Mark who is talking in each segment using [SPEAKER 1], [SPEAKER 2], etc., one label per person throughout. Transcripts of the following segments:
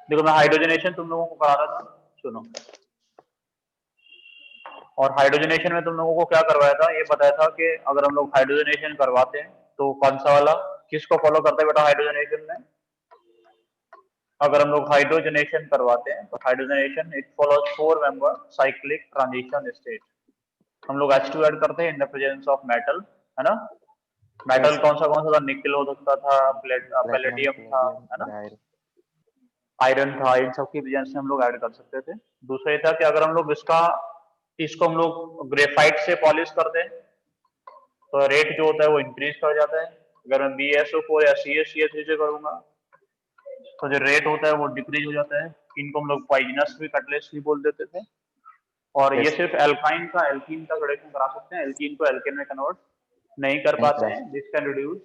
[SPEAKER 1] देखो मैं हाइड्रोजनेशन तुम लोगों को करा रहा था, सुनो। और हाइड्रोजनेशन में तुम लोगों को क्या करवाया था, ये बताया था कि अगर हम लोग हाइड्रोजनेशन करवाते हैं तो कौन सा वाला किसको फॉलो करते हैं बेटा हाइड्रोजनेशन में। अगर हम लोग हाइड्रोजनेशन करवाते हैं तो hydrogenation it follows 4 member cyclic transition state. हम लोग H2 ऐड करते हैं in the presence of metal, है ना। मेटल
[SPEAKER 2] यस
[SPEAKER 1] कौन सा था, निकल हो सकता था,
[SPEAKER 2] प्लेटिनम
[SPEAKER 1] पैलेडियम था,
[SPEAKER 2] पैलेडियम
[SPEAKER 1] है ना,
[SPEAKER 2] और आयरन।
[SPEAKER 1] आयरन था, इन सब की प्रेजेंस में हम लोग ऐड कर सकते थे। दूसरा ये था कि अगर हम लोग इसको हम लोग ग्रेफाइट से पॉलिश कर दें तो रेट जो होता है वो इंक्रीज कर जाता है। अगर मैं BSO4 या CaCH3 से करूंगा तो जो रेट होता है वो डिक्रीज हो जाता है। इनको हम लोग पॉइजनस भी, कटलेस भी बोल देते थे। और ये
[SPEAKER 2] यस
[SPEAKER 1] सिर्फ एल्काइन का एल्कीन का रिडक्शन करा सकते हैं, एल्कीन को एल्केन में कन्वर्ट नहीं कर
[SPEAKER 2] नहीं
[SPEAKER 1] पाते
[SPEAKER 2] करा
[SPEAKER 1] हैं।
[SPEAKER 2] सकते।
[SPEAKER 1] This can reduce.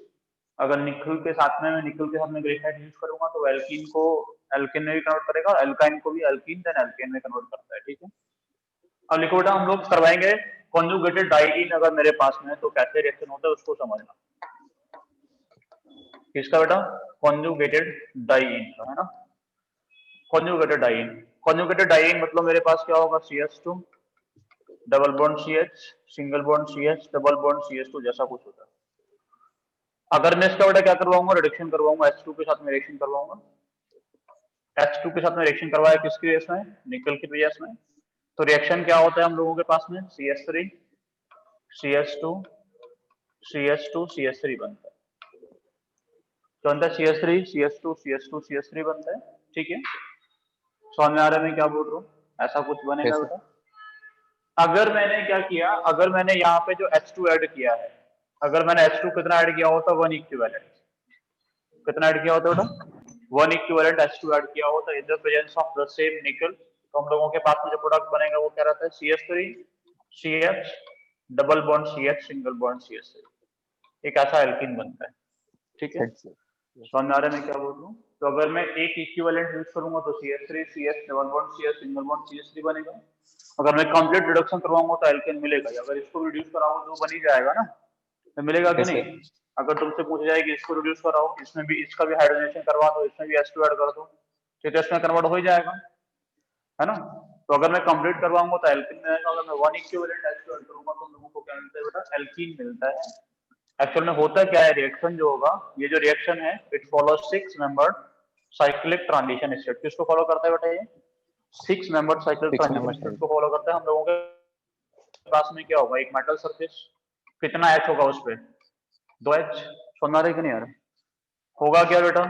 [SPEAKER 1] अगर निकल के साथ में मैं निकल के साथ में ग्रेफाइट यूज करूंगा तो एल्कीन को एल्केन में भी कन्वर्ट करेगा और एल्काइन को भी एल्कीन देन एल्केन में कन्वर्ट करता है, ठीक है। अब लिखो बेटा हम लोग करवाएंगे कॉन्जुगेटेड डाइईन, अगर मेरे पास में है तो कैसे रिएक्शन होता है उसको समझना। किसका बेटा, कॉन्जुगेटेड डाइईन का, है ना। कॉन्जुगेटेड डाइईन, कॉन्जुगेटेड डाइईन मतलब मेरे पास क्या होगा, CH2 double bond CH, single bond CH, double bond CH2 जैसा कुछ होता है। अगर मैं इसका बेटा क्या करवाऊंगा, रिडक्शन करवाऊंगा, H2 के साथ में रिएक्शन करवाऊंगा। H2 के साथ में रिएक्शन करवाया किसकी वजह से, निकल की वजह से। तो रिएक्शन क्या होता है हम लोगों के पास में, CH3 CH2 CH2 CH3 बनता है। तो बनता है CH3 CH2 CH2 CH3 बनता है, ठीक है। समझ में आ रहा है मैं क्या बोल रहा हूँ, ऐसा कुछ बनेगा
[SPEAKER 2] यस
[SPEAKER 1] बेटा। अगर मैंने क्या किया, अगर मैंने यहाँ पे जो H2 ऐड किया है, अगर मैंने H2 कितना ऐड किया होता, 1 इक्विवेलेंट, कितना ऐड किया होता बेटा, 1 इक्विवेलेंट H2 ऐड किया होता in the presence of the same निकल। तो हम लोगों के पास में जो प्रोडक्ट बनेगा वो क्या रहता है, CH3 CH double bond CH single bond CH3, एक ऐसा एल्कीन बनता है, ठीक है।
[SPEAKER 2] सेट से।
[SPEAKER 1] समझ में आ रहा है मैं क्या बोल रहा हूँ। तो अगर मैं एक इक्विवेलेंट यूज करूंगा तो CH3 CH double bond CH single bond CH3 बनेगा। अगर मैं कंप्लीट रिडक्शन करवाऊंगा तो एल्केन मिलेगा, अगर इसको रिड्यूस कराऊंगा तो बन ही जाएगा ना, तो मिलेगा कि
[SPEAKER 2] यस
[SPEAKER 1] नहीं।
[SPEAKER 2] सर।
[SPEAKER 1] अगर तुमसे पूछ जाए कि इसको रिड्यूस कराओ, इसमें भी इसका भी हाइड्रोजनेशन करवा दो, इसमें भी H2 ऐड कर दो, तो इसमें कन्वर्ट हो ही जाएगा, है ना। तो अगर मैं कंप्लीट करवाऊंगा तो एल्कीन मिलेगा, अगर मैं 1 इक्विवेलेंट H2 ऐड करूंगा तो हम लोगों को क्या मिलता है बेटा, एल्कीन मिलता है। एक्चुअल में होता क्या है, रिएक्शन जो होगा, ये जो रिएक्शन है it follow 6 membered cyclic transition state. किसको फॉलो करता है बेटा, ये 6 membered cyclic
[SPEAKER 2] 6
[SPEAKER 1] transition
[SPEAKER 2] members
[SPEAKER 1] state
[SPEAKER 2] है।
[SPEAKER 1] को फॉलो करता है। हम लोगों के पास में क्या होगा, एक मेटल सरफेस, कितना H होगा उस पे, 2H। सुनना रहे कि नहीं आ रहा, होगा क्या बेटा,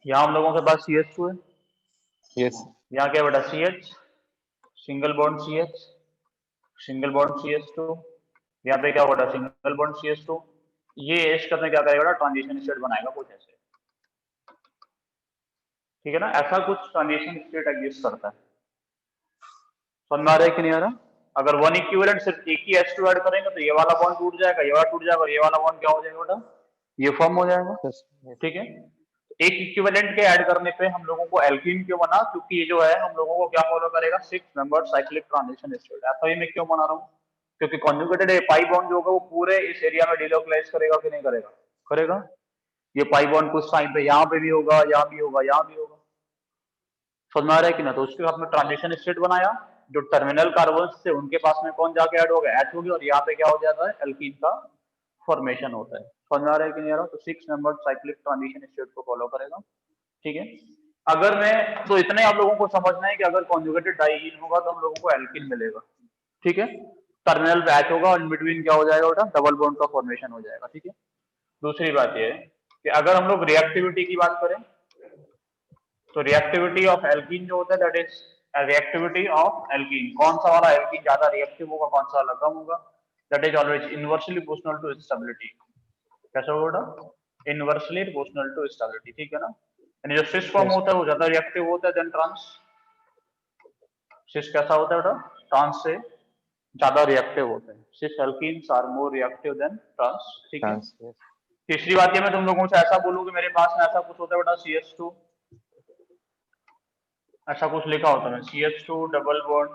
[SPEAKER 1] यहाँ हम लोगों के पास CH2 है,
[SPEAKER 2] यस
[SPEAKER 1] यहाँ क्या बेटा CH single bond CH single bond CH2, यहाँ पे क्या होगा सिंगल बॉन्ड CH2। ये H करने क्या करेगा, ट्रांजिशन स्टेट बनाएगा कुछ ऐसे, ठीक है ना। ऐसा कुछ ट्रांजिशन स्टेट एग्जिस्ट करता है। समझ में आ रहा है कि नहीं आ रहा। अगर 1 इक्विवेलेंट सिर्फ एक ही H2 ऐड करेंगे तो ये वाला बॉन्ड टूट जाएगा, ये वाला टूट जाएगा, और ये वाला बॉन्ड क्या हो जाएगा बेटा, ये फॉर्म हो जाएगा,
[SPEAKER 2] यस यस।
[SPEAKER 1] ठीक है। एक इक्विवेलेंट के ऐड करने पे हम लोगों को एल्कीन क्यों बना, क्योंकि ये जो है हम लोगों को क्या फॉलो करेगा, 6 मेंबर साइक्लिक ट्रांजिशन स्टेट। ऐसा ही मैं क्यों बना रहा हूँ, क्योंकि कॉन्जुगेटेड पाई बॉन्ड जो होगा वो पूरे इस एरिया में डिलोकलाइज करेगा कि नहीं करेगा, करेगा। ये पाई बॉन्ड कुछ टाइम पे यहाँ पे भी होगा, यहाँ भी होगा, यहाँ भी होगा, समझ में आ रहा है कि ना। तो उसके बाद में ट्रांजिशन स्टेट बनाया, जो टर्मिनल कार्बन से उनके पास में कौन जाके ऐड हो गया, H हो गया, और यहाँ पे क्या हो जाता है, एल्कीन का फॉर्मेशन होता है। समझ में आ रहा है कि नहीं आ रहा। तो 6 मेंबर साइक्लिक ट्रांजिशन स्टेट को फॉलो करेगा, ठीक है। अगर मैं, तो इतने आप लोगों को समझना है कि अगर कॉन्जुगेटेड डाइईन होगा तो हम लोगों को एल्कीन मिलेगा, ठीक है। टर्मिनल पे H होगा और इन बिटवीन क्या हो जाएगा बेटा, डबल बॉन्ड का फॉर्मेशन हो जाएगा, ठीक है। दूसरी बात ये है कि अगर हम लोग रिएक्टिविटी की बात करें तो रिएक्टिविटी ऑफ एल्कीन जो होता है that is reactivity of alkene, कौन सा वाला एल्कीन ज्यादा रिएक्टिव होगा, कौन सा वाला कम होगा, that is always inversely proportional to stability. कैसा होगा, इनवर्सली प्रोपोर्शनल टू स्टेबिलिटी, ठीक है ना। यानी जो सिस फॉर्म
[SPEAKER 2] यस
[SPEAKER 1] होता है वो ज्यादा रिएक्टिव होता है देन ट्रांस। सिस कैसा होता है बेटा, ट्रांस से ज्यादा रिएक्टिव होता है, cis alkenes are more reactive than trans, ठीक है।
[SPEAKER 2] Chance yes.
[SPEAKER 1] तीसरी बात ये मैं तुम लोगों से ऐसा बोलूं कि मेरे पास में ऐसा कुछ होता है बेटा CH2, ऐसा कुछ लिखा होता है CH2 डबल बॉन्ड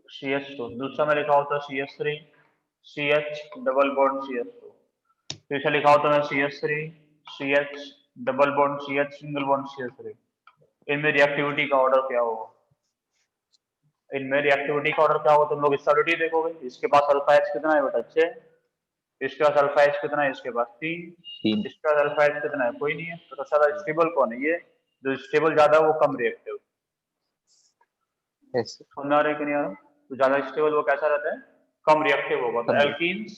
[SPEAKER 1] CH2, दूसरा में लिखा होता है CH3 CH double bond CH2, तीसरा लिखा होता है CH3 CH double bond CH, single bond CH3, इनमें रिएक्टिविटी का ऑर्डर क्या होगा? इनमें रिएक्टिविटी का ऑर्डर क्या होगा? तुम लोग स्टेबिलिटी देखोगे, इसके पास अल्फा एच कितना है बेटा? 6, इसके पास अल्फा एच कितना है? इसके पास 3,
[SPEAKER 2] 3
[SPEAKER 1] इसके पास अल्फा एच कितना है? कोई नहीं है, तो सबसे स्टेबल कौन है? ये जो स्टेबल ज्यादा है वो कम रिएक्टिव।
[SPEAKER 2] यस
[SPEAKER 1] समझ आ रहा है कि नहीं आ रहा? तो ज्यादा स्टेबल वो कैसा रहता है? कम रिएक्टिव होगा। तो
[SPEAKER 2] कम
[SPEAKER 1] एल्कीन्स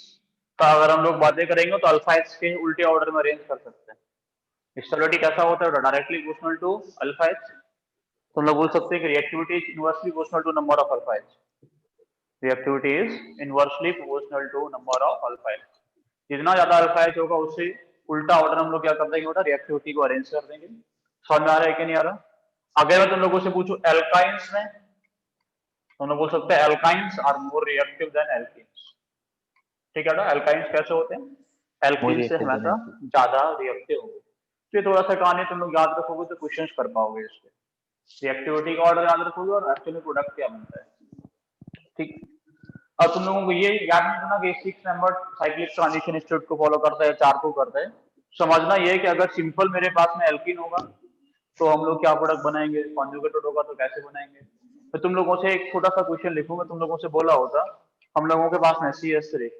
[SPEAKER 1] का अगर हम लोग बातें करेंगे तो अल्फा एच के उल्टे ऑर्डर में अरेंज कर सकते हैं। स्टेबिलिटी कैसा होता है? Directly proportional to alpha H. तो हम लोग बोल सकते हैं कि reactivity is inversely proportional to number of alpha H. Reactivity is inversely proportional to number of alpha H. जितना ज्यादा अल्फा एच होगा उससे उल्टा ऑर्डर हम लोग क्या कर देंगे बेटा? रिएक्टिविटी को अरेंज कर देंगे। समझ में आ रहा है कि नहीं आ रहा? अगर मैं तुम लोगों से पूछूं एल्काइंस में, तो हम लोग बोल सकते हैं alkynes are more reactive than alkenes. ठीक है ना? एल्काइंस कैसे होते हैं?
[SPEAKER 2] मोर
[SPEAKER 1] एल्कीन से
[SPEAKER 2] रिएक्टिव देन
[SPEAKER 1] हमेशा
[SPEAKER 2] एल्कीन।
[SPEAKER 1] ज्यादा रिएक्टिव होंगे। तो ये थोड़ा सा कहानी तुम लोग याद रखोगे तो क्वेश्चंस कर पाओगे इसके। रिएक्टिविटी का ऑर्डर याद रखोगे और एक्चुअली प्रोडक्ट क्या बनता है। ठीक। अब तुम लोगों को ये याद नहीं करना कि 6 मेंबर साइक्लिक ट्रांजिशन स्टेट को फॉलो करता है, 4 को करता है। समझना ये है कि अगर सिंपल मेरे पास में एल्कीन होगा तो हम लोग क्या प्रोडक्ट बनाएंगे, कॉन्जुगेटेड होगा तो कैसे बनाएंगे। तो तुम लोगों से एक छोटा सा क्वेश्चन लिखूंगा, तुम लोगों से बोला होता हम लोगों के पास में CH3,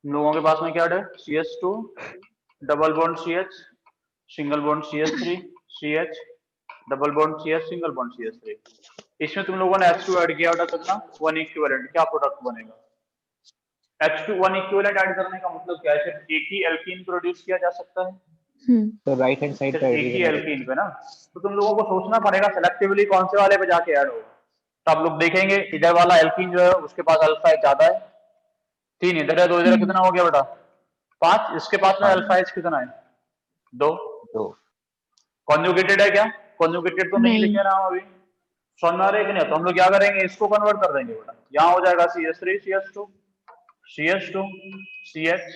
[SPEAKER 1] हम लोगों के पास में क्या है? CH2, double bond CH, single bond CH3, CH, double bond CH, single bond CH3। इसमें तुम लोगों ने H2 ऐड किया होता कितना? 1 इक्विवेलेंट। क्या प्रोडक्ट बनेगा? H2 1 इक्विवेलेंट ऐड करने का मतलब क्या है? सिर्फ एक ही एल्कीन प्रोड्यूस किया जा सकता है,
[SPEAKER 2] तो राइट हैंड साइड
[SPEAKER 1] सिर्फ
[SPEAKER 2] का
[SPEAKER 1] एक ही
[SPEAKER 2] एडिशन
[SPEAKER 1] एल्कीन पे ना। तो तुम लोगों को सोचना पड़ेगा सिलेक्टिवली कौन से वाले पे जाके ऐड होगा। तो आप लोग देखेंगे इधर वाला एल्कीन जो है उसके पास अल्फा एच ज्यादा है, 3 इधर है, 2 इधर है, कितना हो गया बेटा? 5। इसके पास में
[SPEAKER 2] 5
[SPEAKER 1] अल्फा एच कितना है? 2।
[SPEAKER 2] 2
[SPEAKER 1] कॉन्जुगेटेड है क्या? कॉन्जुगेटेड तो नहीं
[SPEAKER 3] नहीं।
[SPEAKER 1] लिखे ना हम अभी। समझ में आ रहा है कि नहीं? तो हम लोग क्या करेंगे, इसको कन्वर्ट कर देंगे बेटा। यहाँ हो जाएगा CH3 CH2, CH2 CH,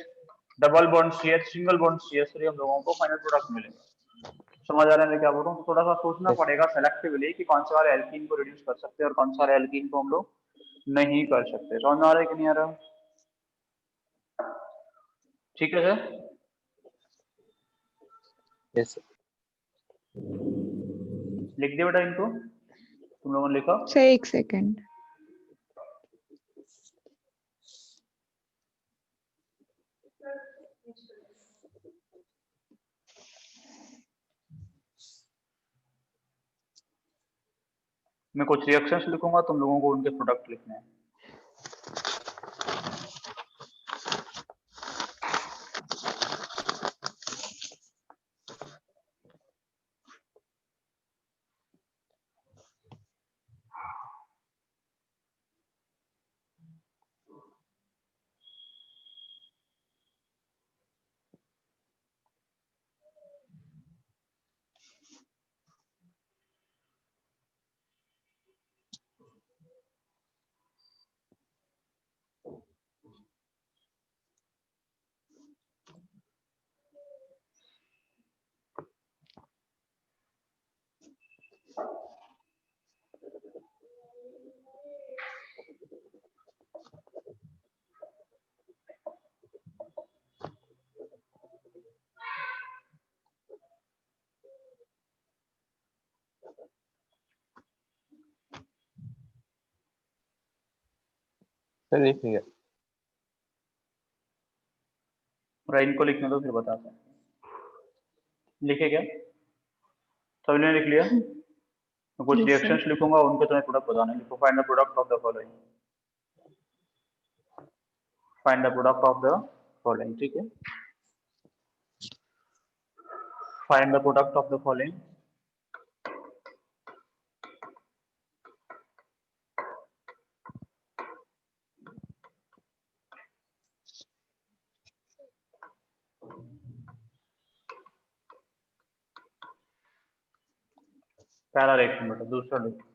[SPEAKER 1] double bond CH, single bond CH3, हम लोगों को फाइनल प्रोडक्ट मिलेगा। समझ आ रहा है मैं क्या बोल रहा हूँ? तो थोड़ा सा सोचना
[SPEAKER 2] यस
[SPEAKER 1] पड़ेगा सेलेक्टिवली कि कौन से वाले एल्कीन को रिड्यूस कर सकते हैं और कौन सा वाले एल्कीन को हम लोग नहीं कर सकते। समझ में आ रहा है कि नहीं आ रहा? ठीक है सर,
[SPEAKER 2] यस
[SPEAKER 1] लिख दिया बेटा इनको, तुम लोगों ने लिखा?
[SPEAKER 3] सर एक सेकंड।
[SPEAKER 1] मैं कुछ रिएक्शंस लिखूंगा, तुम लोगों को उनके प्रोडक्ट लिखने हैं।
[SPEAKER 2] सर लिख लिया।
[SPEAKER 1] और इनको लिखने दो फिर बताते हैं। लिखे क्या? सभी ने लिख लिया? मैं कुछ
[SPEAKER 3] यस सर।
[SPEAKER 1] रिएक्शंस लिखूंगा, उनके तुम्हें प्रोडक्ट बताने। लिखो find the product of the following. Find the product of the following. ठीक है, find the product of the following. पहला रिएक्शन बेटा, दूसरा लिखो।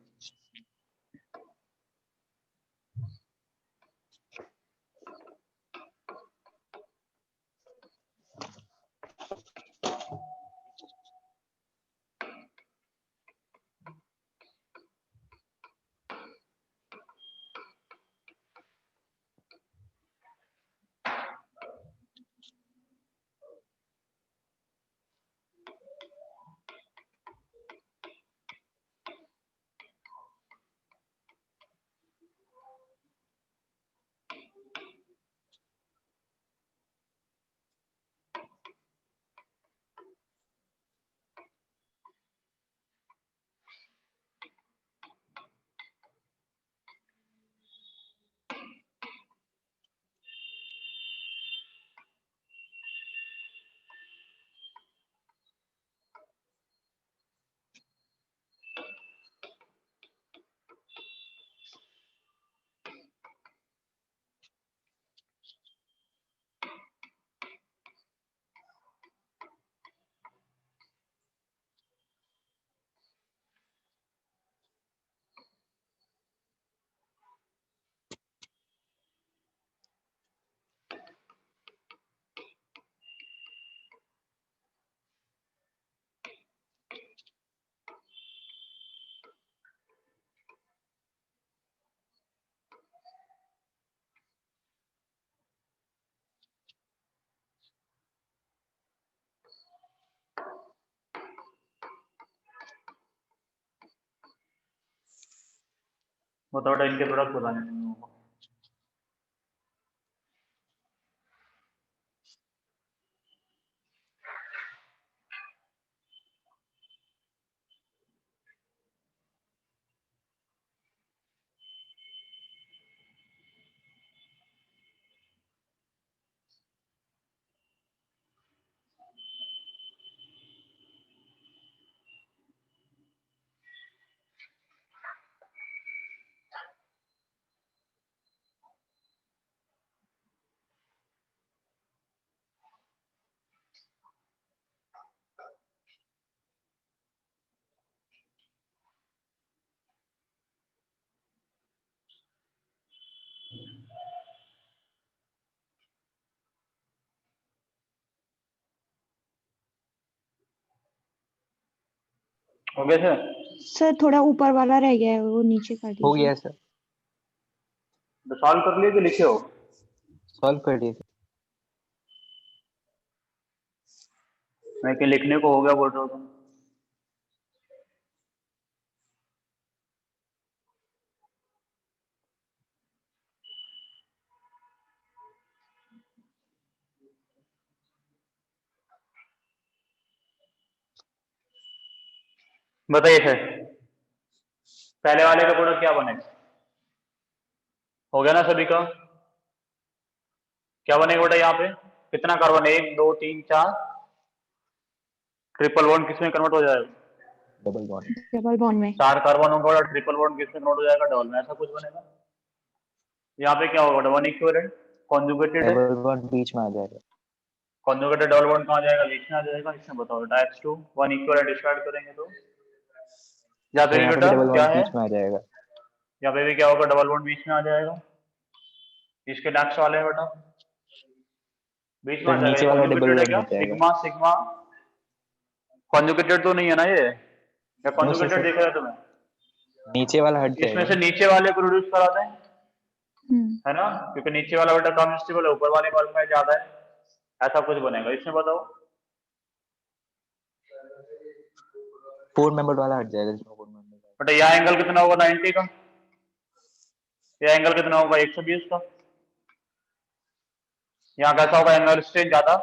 [SPEAKER 1] बताओ बेटा, इनके प्रोडक्ट बताने हैं तुम लोगों को। हो गया सर?
[SPEAKER 3] सर थोड़ा ऊपर वाला रह गया है, वो नीचे कर
[SPEAKER 2] हो
[SPEAKER 3] दीजिए।
[SPEAKER 2] गया सर,
[SPEAKER 1] तो सॉल्व कर लिए कि लिखे हो?
[SPEAKER 2] सॉल्व कर दिए सर।
[SPEAKER 1] मैं कि लिखने को हो गया बोल रहे हो तुम? बताइए सर, पहले वाले का प्रोडक्ट क्या बनेगा? हो गया ना सभी का? क्या बनेगा बेटा यहाँ पे? कितना कार्बन? 1 2 3 4। ट्रिपल बॉन्ड किसमें कन्वर्ट हो जाएगा?
[SPEAKER 2] Double bond.
[SPEAKER 3] डबल बॉन्ड में।
[SPEAKER 1] 4 कार्बन होगा और ट्रिपल बॉन्ड किसमें कन्वर्ट हो जाएगा? डबल में। ऐसा कुछ बनेगा। यहाँ पे क्या होगा? वन इक्विवेलेंट कॉन्जुगेटेड है।
[SPEAKER 2] डबल बॉन्ड बीच में आ जाएगा।
[SPEAKER 1] कॉन्जुगेटेड डबल बॉन्ड कहाँ जाएगा? बीच में आ जाएगा। इसमें बताओ बेटा, H2 वन इक्विवेलेंट स्टार्ट करेंगे तो यहाँ पे
[SPEAKER 2] तो
[SPEAKER 1] भी
[SPEAKER 2] यहाँ पे भी
[SPEAKER 1] बेटा
[SPEAKER 2] डबल
[SPEAKER 1] क्या
[SPEAKER 2] बॉन्ड
[SPEAKER 1] है?
[SPEAKER 2] बीच में आ जाएगा।
[SPEAKER 1] यहाँ पे भी क्या होगा? डबल बॉन्ड बीच में आ जाएगा। इसके नेक्स्ट वाले हैं बेटा, बीच में आ
[SPEAKER 2] सर
[SPEAKER 1] जाएगा। ये
[SPEAKER 2] नीचे वाला डबल
[SPEAKER 1] कॉन्जुगेटेड है
[SPEAKER 2] बॉन्ड
[SPEAKER 1] क्या?
[SPEAKER 2] हट जाएगा।
[SPEAKER 1] सिग्मा सिग्मा कॉन्जुगेटेड तो नहीं है ना ये? या
[SPEAKER 2] नो सर,
[SPEAKER 1] कॉन्जुगेटेड दिख रहा है तुम्हें?
[SPEAKER 2] नीचे वाला हट
[SPEAKER 1] इसमें
[SPEAKER 2] जाएगा
[SPEAKER 1] से
[SPEAKER 2] ना।
[SPEAKER 1] नीचे वाले प्रोड्यूस कराते हैं,
[SPEAKER 3] हम्म।
[SPEAKER 1] है ना? क्योंकि नीचे वाला बेटा कम स्टेबल है, ऊपर वाले का अल्फा ज्यादा है। ऐसा कुछ बनेगा। इसमें बताओ।
[SPEAKER 2] 4 मेंबर वाला हट जाएगा जिसमें 4 मेंबर।
[SPEAKER 1] बेटा यहाँ एंगल कितना होगा? 90 का। यह एंगल कितना होगा? 120 का। यहाँ कैसा होगा? एंगल स्ट्रेन ज्यादा,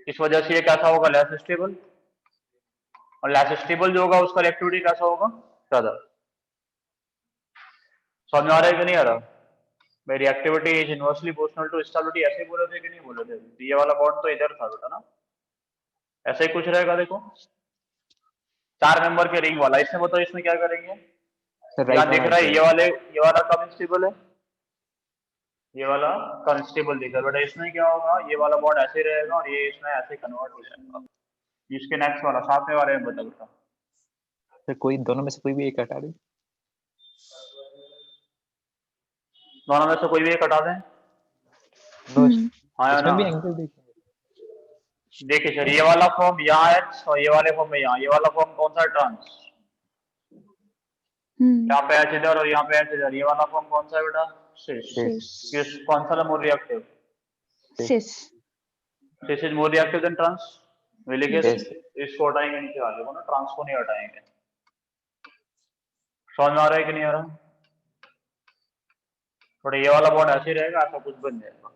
[SPEAKER 1] इस वजह से ये कैसा होगा? Less stable. और लेस स्टेबल जो होगा उसका रिएक्टिविटी कैसा होगा? ज्यादा। समझ में आ रहा है कि नहीं आ रहा? भाई reactivity is inversely proportional to stability, ऐसे बोले थे कि नहीं बोले थे? तो ये वाला बॉन्ड तो इधर था बेटा ना, ऐसे ही कुछ रहेगा। देखो 4 मेंबर के रिंग वाला। इसमें बताओ, इसमें क्या करेंगे?
[SPEAKER 2] सर
[SPEAKER 1] यहाँ
[SPEAKER 2] राइट
[SPEAKER 1] दिख
[SPEAKER 2] वाला
[SPEAKER 1] रहा
[SPEAKER 2] हट
[SPEAKER 1] है ये
[SPEAKER 2] जाएगा।
[SPEAKER 1] वाले, ये वाला कम स्टेबल है, ये वाला कॉन्स्टेबल दिख रहा है बेटा। इसमें क्या होगा? ये वाला बॉन्ड ऐसे रहेगा और ये इसमें ऐसे कन्वर्ट हो जाएगा। इसके नेक्स्ट वाला सातवें वाले में बता बेटा।
[SPEAKER 2] सर कोई दोनों में से कोई भी एक हटा दे।
[SPEAKER 1] दोनों में से कोई भी एक हटा दें।
[SPEAKER 2] नो,
[SPEAKER 1] हाँ या ना?
[SPEAKER 2] इसमें भी एंगल देखेंगे।
[SPEAKER 1] देखिए सर, ये वाला फॉर्म यहाँ H और ये वाले फॉर्म में यहाँ। ये वाला फॉर्म कौन सा है? ट्रांस। यहाँ पे H इधर और यहाँ पे H इधर। ये वाला फॉर्म कौन सा है बेटा? सिस। किस कौन सा more reactive?
[SPEAKER 3] Cis.
[SPEAKER 1] This is more reactive than trans.
[SPEAKER 2] Yes.
[SPEAKER 1] इसको हटाएंगे नीचे वाले को ना, ट्रांस को नहीं हटाएंगे। समझ में आ रहा है कि नहीं आ रहा? थोड़ा ये वाला बॉन्ड ऐसे ही रहेगा, ऐसा कुछ बन जाएगा।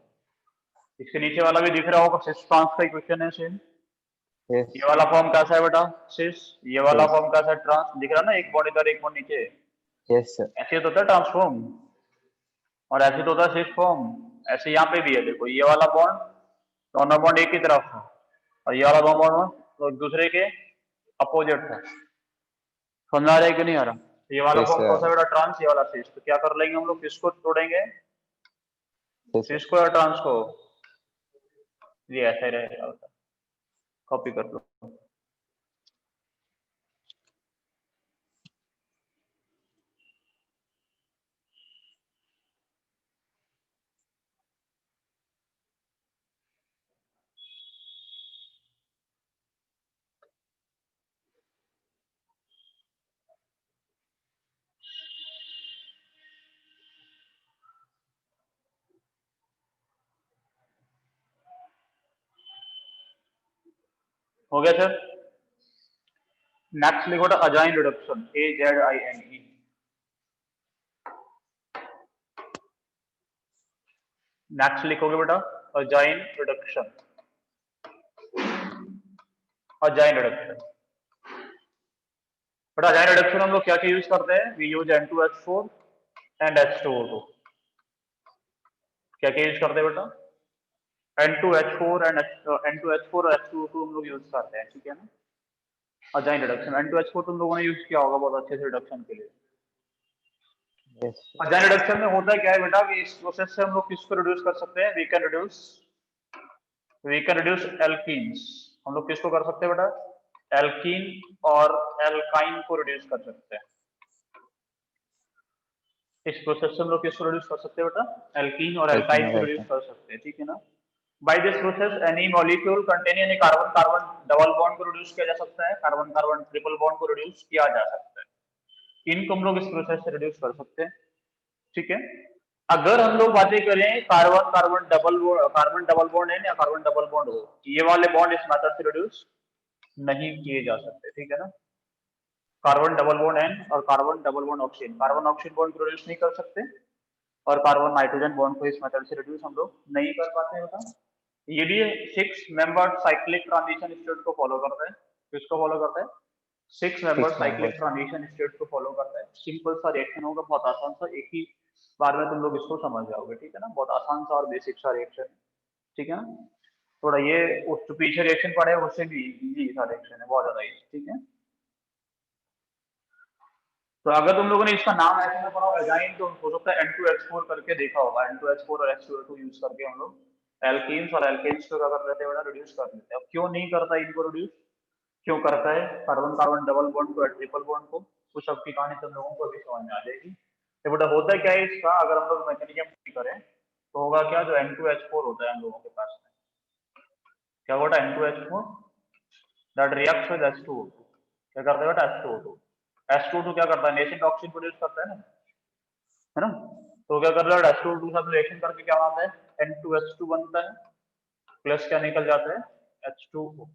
[SPEAKER 1] इसके नीचे वाला भी दिख रहा होगा, सिस ट्रांस का इक्वेशन है सेम।
[SPEAKER 2] Yes.
[SPEAKER 1] ये वाला फॉर्म कैसा है बेटा? सिस। ये वाला
[SPEAKER 2] Yes.
[SPEAKER 1] फॉर्म कैसा है? ट्रांस। दिख रहा ना, एक बॉन्ड इधर एक बॉन्ड नीचे।
[SPEAKER 2] Yes sir.
[SPEAKER 1] ऐसे तो होता है ट्रांसफॉर्म, और ऐसे तो होता है सिस फॉर्म। ऐसे यहाँ पे भी है, देखो ये वाला बॉन्ड, दोनों बॉन्ड एक ही तरफ है, और ये वाला दो बॉन्ड तो दूसरे के अपोजिट था। समझ आ रहा है कि नहीं आ रहा? ये वाला
[SPEAKER 2] Yes
[SPEAKER 1] फॉर्म
[SPEAKER 2] sir.
[SPEAKER 1] कौन सा बेटा? ट्रांस। ये वाला सिस। तो क्या कर लेंगे हम लोग? किसको तोड़ेंगे?
[SPEAKER 2] Yes sir.
[SPEAKER 1] सिस को या ट्रांस को? ये ऐसा ही रहेगा, कॉपी कर लो। हो गया सर? नेक्स्ट लिखो अजाइन रिडक्शन, AZINE। नेक्स्ट लिखोगे बेटा अजाइन रिडक्शन, अजाइन रिडक्शन। बेटा अजाइन रिडक्शन हम लोग क्या क्या यूज करते हैं? We use N2H4 and H2O2। क्या क्या यूज करते हैं बेटा? N2H4 एंड N2H4 और H2O2 हम लोग यूज करते हैं, ठीक है ना। अजाइन रिडक्शन N2H4 तुम लोगों ने यूज किया होगा बहुत अच्छे से रिडक्शन के लिए।
[SPEAKER 2] yes,
[SPEAKER 1] अजाइन रिडक्शन में होता क्या है बेटा कि इस प्रोसेस से हम लोग किसको रिड्यूस कर सकते हैं? We can reduce alkenes. हम लोग किसको कर सकते हैं बेटा? एल्कीन और एल्काइन को रिड्यूस कर सकते हैं। इस प्रोसेस से हम लोग किसको रिड्यूस कर सकते हैं बेटा? एल्कीन और
[SPEAKER 2] alkene
[SPEAKER 1] एल्काइन
[SPEAKER 2] और
[SPEAKER 1] को
[SPEAKER 2] alkene,
[SPEAKER 1] रिड्यूस कर सकते हैं, ठीक है ना। By this process any molecule containing any carbon carbon double bond को रिड्यूस किया जा सकता है, कार्बन कार्बन ट्रिपल बॉन्ड को रिड्यूस किया जा सकता है। इनको हम लोग इस प्रोसेस से रिड्यूस कर सकते हैं, ठीक है। अगर हम लोग बातें करें कार्बन कार्बन डबल बॉन्ड है या कार्बन डबल बॉन्ड हो, ये वाले बॉन्ड इस मेथड से रिड्यूस नहीं किए जा सकते, ठीक है ना। कार्बन डबल बॉन्ड एन और carbon double bond oxygen, carbon oxygen bond को रिड्यूस नहीं कर सकते और कार्बन नाइट्रोजन बॉन्ड को इस मेथड से रिड्यूस हम लोग नहीं कर पाते हैं बेटा। ये भी 6 मेंबर्ड साइक्लिक ट्रांजिशन स्टेट को फॉलो करता है। किसको फॉलो करता है? 6 membered
[SPEAKER 2] 6
[SPEAKER 1] cyclic
[SPEAKER 2] members,
[SPEAKER 1] transition state को फॉलो करता है। सिंपल सा रिएक्शन होगा, बहुत आसान सा, एक ही बार में तुम लोग इसको समझ जाओगे, ठीक है ना। बहुत आसान सा और बेसिक सा रिएक्शन, ठीक है ना। थोड़ा ये उस जो पीछे रिएक्शन पढ़े उससे भी इजी सा रिएक्शन है, बहुत ज्यादा इजी, ठीक है। तो अगर तुम लोगों ने इसका नाम ऐसे में पढ़ा एजाइन, तो हो सकता है N2H4 करके देखा होगा। N2H4 और H2O2 यूज करके हम लोग एल्कीन्स और एल्केन्स को क्या कर लेते हैं बेटा? रिड्यूस कर लेते हैं। अब क्यों नहीं करता इनको रिड्यूस? क्यों करता है? कार्बन कार्बन डबल बॉन्ड को, ट्रिपल बॉन्ड को, कुछ अब की कहानी तुम लोगों को अभी समझ में आ जाएगी। तो बेटा होता क्या है इसका, अगर हम लोग मैकेनिज्म करें तो होगा क्या, जो N2H4 होता है हम लोगों के पास में, क्या होता है N2H4 that reacts with H2O2। क्या करता है बेटा? H2O2, H2O2 क्या करता है? नेशेंट ऑक्सीजन प्रोड्यूस करता है ना। तो क्या कर रहा है? H2O2 के साथ रिएक्शन करके क्या बनता है? N2H2 बनता है, प्लस क्या निकल जाता है? H2O।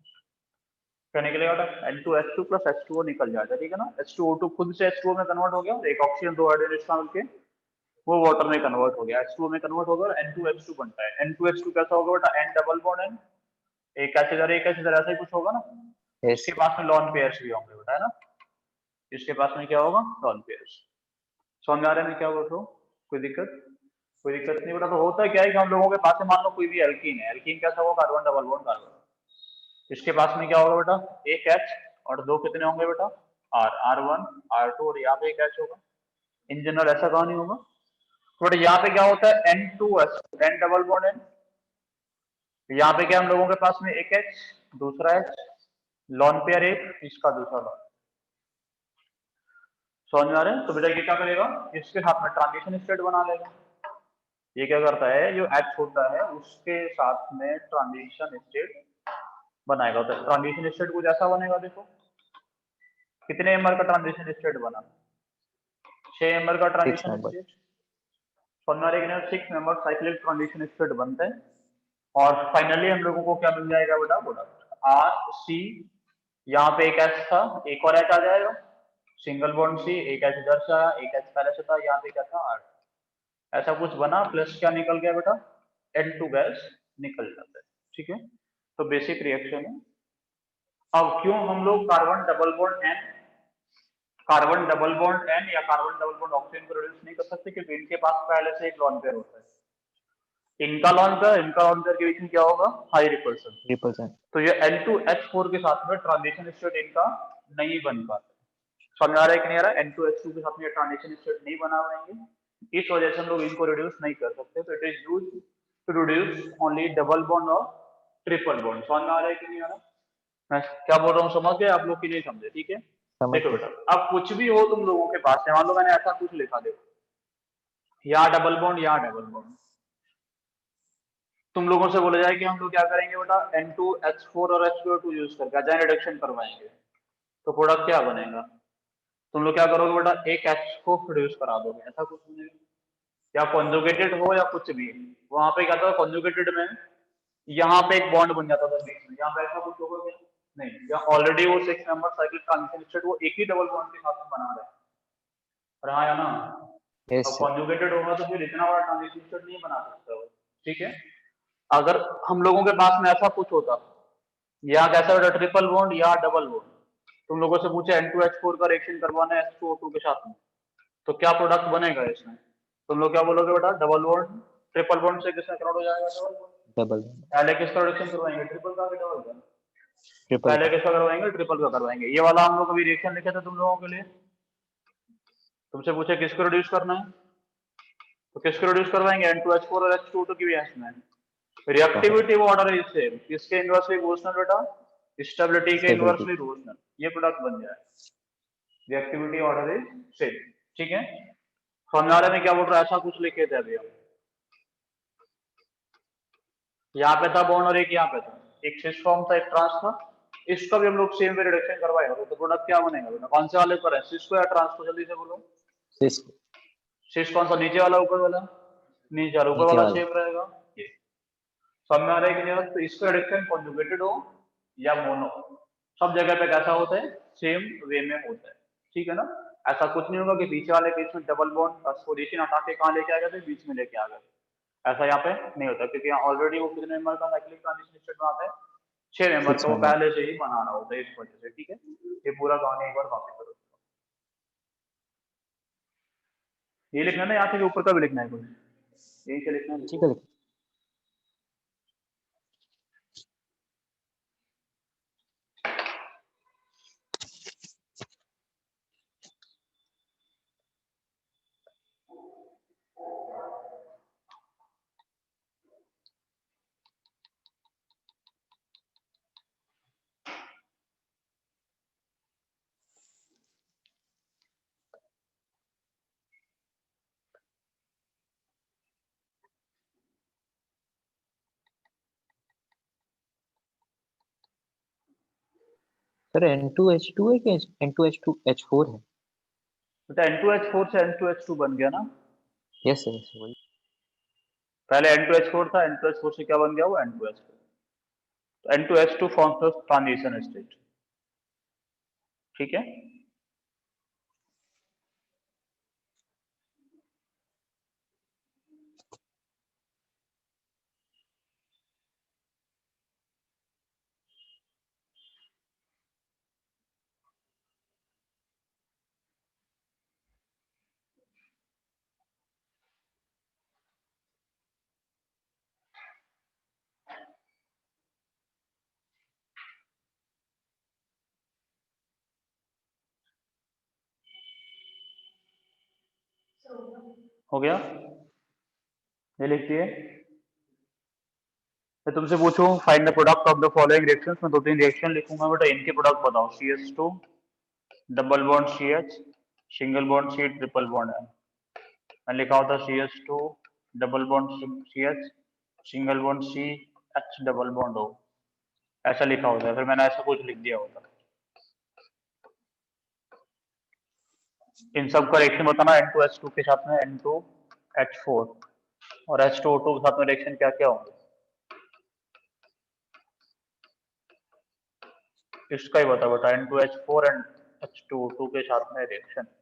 [SPEAKER 1] क्या निकलेगा बेटा? N2H2 प्लस H2O निकल जाता है, ठीक है ना। H2O2 खुद से H2O में कन्वर्ट हो गया, एक ऑक्सीजन दो हाइड्रोजन इसका मिलके वो वाटर में कन्वर्ट हो गया, H2O में कन्वर्ट हो गया और N2H2 बनता है। N2H2 कैसा होगा बेटा? N डबल बॉन्ड N, एक ऐसे इधर एक ऐसे इधर, ऐसा ही कुछ होगा ना।
[SPEAKER 2] yes,
[SPEAKER 1] इसके पास में लॉन पेयर्स भी होंगे बेटा, है ना। इसके पास में क्या होगा? Lawn pairs. समझ में आ रहा है मैं क्या बोल रहा हूँ? कोई दिक्कत? कोई दिक्कत नहीं बेटा। तो होता क्या है कि हम लोगों के पास में मान लो कोई भी एल्कीन है, एल्कीन कैसा होगा? Carbon double bond carbon. इसके पास में क्या होगा बेटा? एक H और दो कितने होंगे बेटा? R1 R2 और यहाँ पे एक H होगा। इन जनरल ऐसा कहां नहीं होगा। बट यहाँ पे क्या होता है? N2H, N double bond N। यहाँ पे क्या हम लोगों के पास में एक H, दूसरा H, लॉन पेयर एक, इसका दूसरा लॉन। समझ में आ रहा है? तो बेटा ये क्या करेगा? इसके साथ में ट्रांजिशन स्टेट बना लेगा। ये क्या करता है? जो H होता है उसके साथ में ट्रांजिशन स्टेट बनाएगा। तो ट्रांजिशन स्टेट कुछ ऐसा बनेगा, देखो कितने एमआर का ट्रांजिशन स्टेट बना? 6 एमआर का
[SPEAKER 2] 6
[SPEAKER 1] ट्रांजिशन
[SPEAKER 2] members,
[SPEAKER 1] स्टेट। फॉर्मूला के 6 मेंबर साइक्लिक ट्रांजिशन स्टेट बनते हैं और फाइनली हम लोगों को क्या मिल जाएगा बेटा? प्रोडक्ट आर सी, यहाँ पे एक एच था, एक और एच आ जाएगा, सिंगल बॉन्ड सी, एक एच इधर से आया, एक एच पहले से था, यहाँ पे क्या था? आर। ऐसा कुछ बना, प्लस क्या निकल गया बेटा? N2 गैस निकल जाता है, ठीक है। तो बेसिक रिएक्शन है। अब क्यों हम लोग carbon double bond N, carbon double bond N या कार्बन डबल बॉन्ड ऑक्सीजन को रिड्यूस नहीं कर सकते? क्योंकि इनके पास पहले से एक लॉन पेयर होता है। इनका लॉन पेयर के बीच में क्या होगा? High repulsion.
[SPEAKER 2] 3%,
[SPEAKER 1] तो ये N2H4 के साथ में ट्रांजिशन स्टेट इनका नहीं बन पाता। समझ आ रहा है कि नहीं आ रहा है? N2H2 के साथ में ट्रांजिशन स्टेट नहीं बना पाएंगे, इस वजह से हम लोग इनको रिड्यूस नहीं कर सकते। तो it is use to reduce only double bond और ट्रिपल बॉन्ड। समझ में आ रहा है कि नहीं आ रहा? मैं क्या बोल रहा हूँ समझ गए आप लोग कि नहीं समझे? ठीक है,
[SPEAKER 2] समझ
[SPEAKER 1] देखो
[SPEAKER 2] गए,
[SPEAKER 1] बेटा, अब कुछ भी हो तुम लोगों के पास में, मान लो मैंने ऐसा कुछ लिखा, देखो यहाँ डबल बॉन्ड, यहाँ डबल बॉन्ड, तुम लोगों से बोला जाए कि हम लोग क्या करेंगे बेटा? N2H4 और H2O2 यूज करके अजाइन रिडक्शन करवाएंगे, तो प्रोडक्ट क्या बनेगा? तुम लोग क्या करोगे बेटा? एक H को प्रोड्यूस करा दोगे, ऐसा कुछ बनेगा, या कॉन्जुगेटेड हो या कुछ भी। वहां पे क्या था? कॉन्जुगेटेड में यहाँ पे एक बॉन्ड बन जाता था बीच में, यहाँ पे ऐसा कुछ होगा क्या? नहीं, या ऑलरेडी वो 6 मेंबर साइक्लिक ट्रांजिशन स्टेट वो एक ही डबल बॉन्ड के साथ में बना रहे हैं। और हाँ या ना?
[SPEAKER 2] yes
[SPEAKER 1] अब
[SPEAKER 2] sir,
[SPEAKER 1] कॉन्जुगेटेड होगा तो फिर इतना बड़ा ट्रांजिशन स्टेट नहीं बना सकता वो, ठीक है। अगर हम लोगों के पास में ऐसा कुछ होता, या कैसा होता ट्रिपल बॉन्ड या डबल बॉन्ड, तुम लोगों से पूछे N2H4 का रिएक्शन करवाना है H2O2 के साथ में, तो क्या प्रोडक्ट बनेगा इसमें? तुम लोग क्या बोलोगे बेटा? Double bond. ट्रिपल बॉन्ड से किसका कन्वर्ट हो जाएगा? Double bond.
[SPEAKER 2] डबल
[SPEAKER 1] पहले किसका रिएक्शन करवाएंगे? ट्रिपल का कि डबल का?
[SPEAKER 2] ट्रिपल
[SPEAKER 1] पहले किसका करवाएंगे? ट्रिपल का करवाएंगे। ये वाला हम लोग अभी रिएक्शन लिखे थे तुम लोगों के लिए, तुमसे पूछे किसको रिड्यूस करना है, तो किसको रिड्यूस करवाएंगे? N2H4 और H2O2 की रिएक्शन में। रिएक्टिविटी ऑर्डर इज सेम, किसके इनवर्सली प्रोपोर्शनल बेटा? स्टेबिलिटी के
[SPEAKER 2] स्टेबिलिटी।
[SPEAKER 1] इनवर्सली प्रोपोर्शनल, ये प्रोडक्ट बन जाए। रिएक्टिविटी ऑर्डर इज सेम, ठीक है। फॉर्मूला में क्या बोल रहा है? ऐसा कुछ लिखे थे अभी हम, यहाँ पे था बॉन्ड और एक यहाँ पे था, एक सिस फॉर्म था, एक ट्रांस था। इसका भी हम लोग सेम वे रिडक्शन करवाएगा, तो प्रोडक्ट क्या बनेगा बेटा? कौन से वाले पर है, सिस को या ट्रांस को? जल्दी से बोलो।
[SPEAKER 2] सिस।
[SPEAKER 1] सिस कौन सा? नीचे वाला ऊपर वाला? नीचे वाला। ऊपर
[SPEAKER 2] नीचे
[SPEAKER 1] वाला
[SPEAKER 2] वाला।
[SPEAKER 1] सेम रहेगा ये। सब में आ रहा है कि नहीं? तो इसका रिडक्शन कॉन्जुगेटेड हो या मोनो, सब जगह पे कैसा होता है? सेम वे में होता है, ठीक है ना। ऐसा कुछ नहीं होगा कि पीछे वाले केस में डबल बॉन्ड पोजीशन हटा के कहाँ लेके आ गए थे? बीच में लेके आ गए, ऐसा यहाँ पे नहीं होता, क्योंकि यहाँ ऑलरेडी वो कितने मेंबर का साइक्लिक ट्रांजिशन स्टेट बनाता है? 6 मेंबर का,
[SPEAKER 2] 6
[SPEAKER 1] वो
[SPEAKER 2] मेंबर।
[SPEAKER 1] पहले से ही बना रहा होता है, इस वजह से, ठीक है। ये पूरा कहानी एक बार कॉपी करो। ये लिखना है ना, यहाँ से ऊपर का भी लिखना है कुछ, यही से लिखना है,
[SPEAKER 2] ठीक
[SPEAKER 1] लिखो।
[SPEAKER 2] है। सर N2H2 है कि N2H4 है?
[SPEAKER 1] तो N2H4 से N2H2 बन गया ना।
[SPEAKER 2] यस सर, वही।
[SPEAKER 1] पहले N2H4 था, N2H4 से क्या बन गया? वो N2H4। तो N2H2 forms of transition state, ठीक है। हो गया, ये लिख दिए। मैं तुमसे पूछूं find the product of the following reactions, मैं 2-3 रिएक्शन लिखूंगा बेटा, इनके प्रोडक्ट बताओ। CH2 double bond CH, single bond C, triple bond है। मैं लिखा होता CH2 double bond CH, single bond C, H double bond O, ऐसा लिखा होता है। फिर मैंने ऐसा कुछ लिख दिया होता। इन सब का रिएक्शन बताना N2H2 के साथ में N2H4 और H2O2 के साथ में रिएक्शन क्या क्या होंगे, इसका ही बता बेटा। N2H4 एंड H2O2 के साथ में रिएक्शन।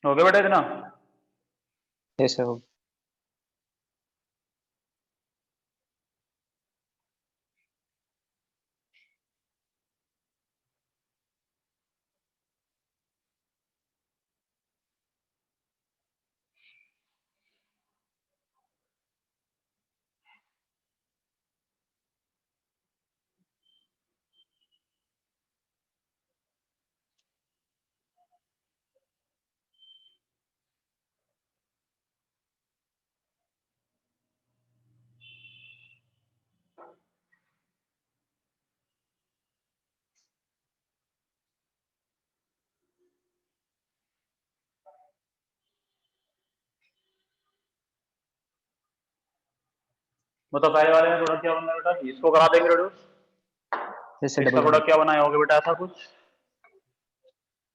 [SPEAKER 1] हो गया बेटा इतना?
[SPEAKER 2] Yes sir.
[SPEAKER 1] मतलब पहले वाले में प्रोडक्ट क्या बना बेटा, इसको करा देंगे रिड्यूस,
[SPEAKER 2] इससे
[SPEAKER 1] इसका
[SPEAKER 2] डबल
[SPEAKER 1] प्रोडक्ट क्या बनाए होगे बेटा, ऐसा कुछ,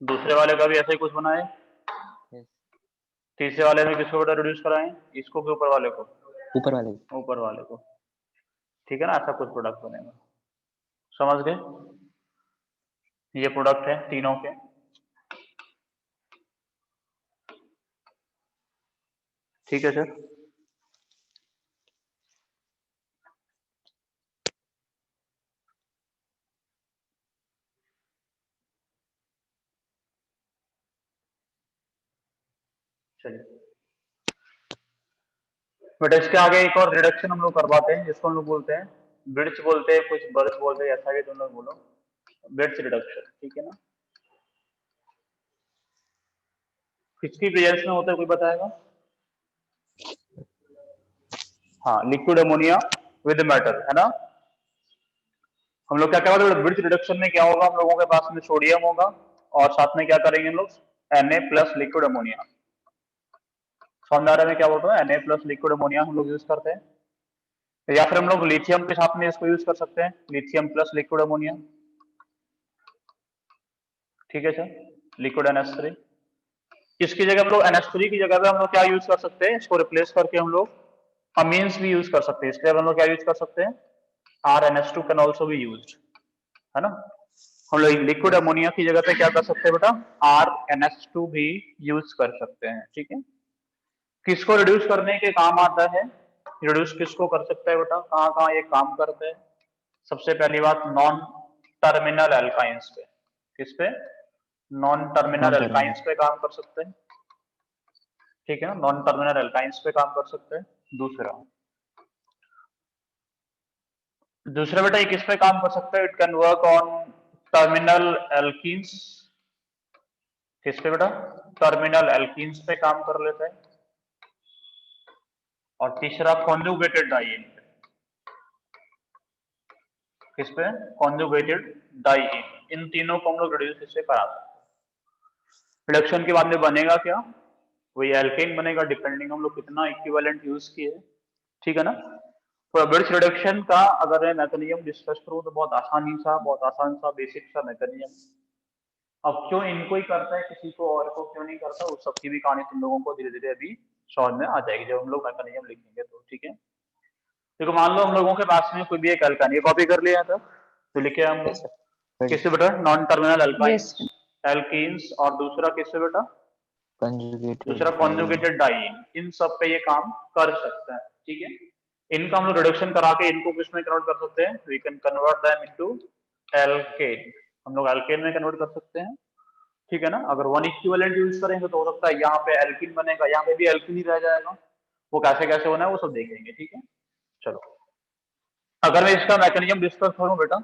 [SPEAKER 1] दूसरे वाले का भी ऐसा ही कुछ बनाए, तीसरे वाले में किसको बेटा रिड्यूस कराएं, इसको के ऊपर वाले को,
[SPEAKER 2] ऊपर वाले
[SPEAKER 1] ऊपर वाले को, ठीक है ना, ऐसा कुछ प्रोडक्ट बनेगा, समझ गए, ये प्रोडक्ट है तीनों के, ठीक है सर। चलिए बेटा इसके आगे एक और रिडक्शन हम लोग करवाते हैं, जिसको हम लोग बोलते हैं ब्रिड्ज बोलते हैं, कुछ बर्थ बोलते हैं, ऐसा भी तुम लोग बोलो, ब्रिड्ज रिडक्शन, ठीक है ना। किसकी प्रेजेंस में होता है कोई बताएगा? हाँ, लिक्विड अमोनिया विद मेटल, है ना। हम लोग क्या करवाते हैं ब्रिड्ज रिडक्शन में, क्या होगा, हम लोगों के पास में सोडियम होगा और साथ में क्या करेंगे हम लोग, Na प्लस लिक्विड अमोनिया, सौंदर्य में क्या बोल रहे हैं, Na प्लस लिक्विड अमोनिया हम लोग यूज करते हैं, या फिर हम लोग लिथियम के साथ में इसको यूज कर सकते हैं, लिथियम प्लस लिक्विड अमोनिया, ठीक है सर, लिक्विड NH3। इसकी जगह हम लोग NH3 की जगह पे हम लोग क्या यूज कर सकते हैं, इसको रिप्लेस करके हम लोग अमीन्स भी यूज कर सकते हैं, इसके लिए हम लोग क्या यूज कर सकते हैं, RNH2 can also be used, है ना। हम लोग लिक्विड अमोनिया की जगह पे क्या कर सकते हैं बेटा, RNH2 भी यूज कर सकते हैं, ठीक है। किसको रिड्यूस करने के काम आता है, रिड्यूस किसको कर सकता है बेटा, कहाँ कहाँ ये काम करते हैं। सबसे पहली बात नॉन टर्मिनल एल्काइंस पे, किस पे, नॉन टर्मिनल एल्काइंस पे काम कर सकते हैं, ठीक है ना, नॉन टर्मिनल एल्काइंस पे काम कर सकते हैं। दूसरा बेटा ये किस पे काम कर सकता है, it can work on terminal alkenes, किस पे बेटा, टर्मिनल एल्कीन्स पे काम कर लेता है। और तीसरा कॉन्जुगेटेड डाइईन पे, किस पे, कॉन्जुगेटेड डाइईन, इन तीनों को हम लोग रिड्यूस इससे करा सकते हैं। रिडक्शन के बाद में बनेगा क्या, वही एल्केन बनेगा, डिपेंडिंग हम लोग कितना इक्विवेलेंट यूज किए, ठीक है ना। तो ब्रिड्ज रिडक्शन का अगर मैं मैकेनिज्म डिस्कस करूं तो बहुत आसान सा बेसिक सा मैकेनिज्म। अब क्यों इनको ही करता है, किसी को और को क्यों नहीं करता, उस सबकी भी कहानी तुम लोगों को धीरे धीरे अभी समझ में आ जाएगी जब हम लोग मैकेनिज्म लिखेंगे तो, ठीक है। देखो मान लो हम लोगों के पास में कोई भी एक अल्काइन, ये कॉपी कर लिया था तो लिखे हम लोग किससे बेटा, नॉन टर्मिनल अल्काइंस, एल्कीन्स, और दूसरा किससे बेटा, दूसरा कॉन्जुगेटेड डाइईन, इन सब पे ये काम कर सकता है, ठीक है। इनका हम लोग रिडक्शन करा के इनको किसमें कन्वर्ट कर सकते हैं, we can convert them into alkane, हम लोग एल्केन में कन्वर्ट कर सकते हैं, ठीक है ना। अगर वन इक्विवेलेंट यूज करेंगे तो हो सकता है यहाँ पे एल्किन बनेगा, यहाँ पे भी एल्किन ही रह जाएगा, वो कैसे कैसे होना है वो सब देखेंगे, ठीक है। चलो अगर मैं इसका मैकेनिज्म डिस्कस करूं बेटा,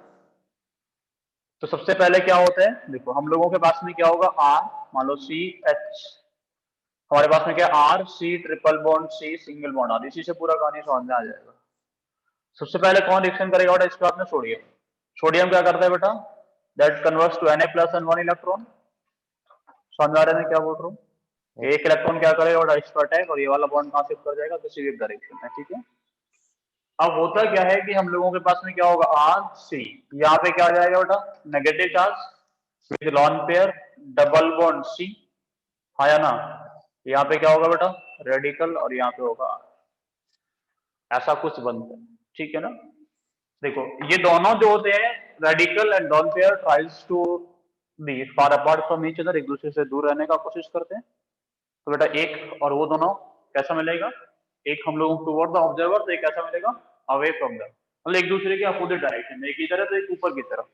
[SPEAKER 1] तो सबसे पहले क्या होता है, देखो हम लोगों के पास में क्या होगा, R, मान लो CH, हमारे पास में क्या RC triple bond C single bond R, इसी से पूरा कहानी समझ में आ जाएगा। सबसे पहले कौन रिएक्शन करेगा बेटा, इसके बाद में सोडियम, सोडियम क्या करता है बेटा, that converts to Na plus and 1 electron, समझ आ रहा है मैं क्या बोल रहा हूँ, एक इलेक्ट्रॉन क्या करेगा बेटा, इस पर अटैक, और ये वाला बॉन्ड कहां शिफ्ट कर जाएगा, किसी भी डायरेक्शन में, ठीक है। अब होता क्या है कि हम लोगों के पास में क्या होगा, RC, यहाँ पे क्या आ जाएगा बेटा, negative charge with lone pair double bond C, आया ना, यहाँ पे क्या होगा बेटा, रेडिकल, और यहाँ पे होगा R, ऐसा कुछ बनता है, ठीक है ना। देखो ये दोनों जो होते हैं radical and lone pair tries to be far apart from each other, एक दूसरे से दूर रहने का कोशिश करते हैं, तो बेटा एक और वो दोनों कैसा मिलेगा, एक हम लोगों को टुवर्ड द ऑब्जर्वर, तो एक कैसा मिलेगा, अवे फ्रॉम द, मतलब एक दूसरे के अपोजिट डायरेक्शन में, एक इधर है तो एक ऊपर की तरफ,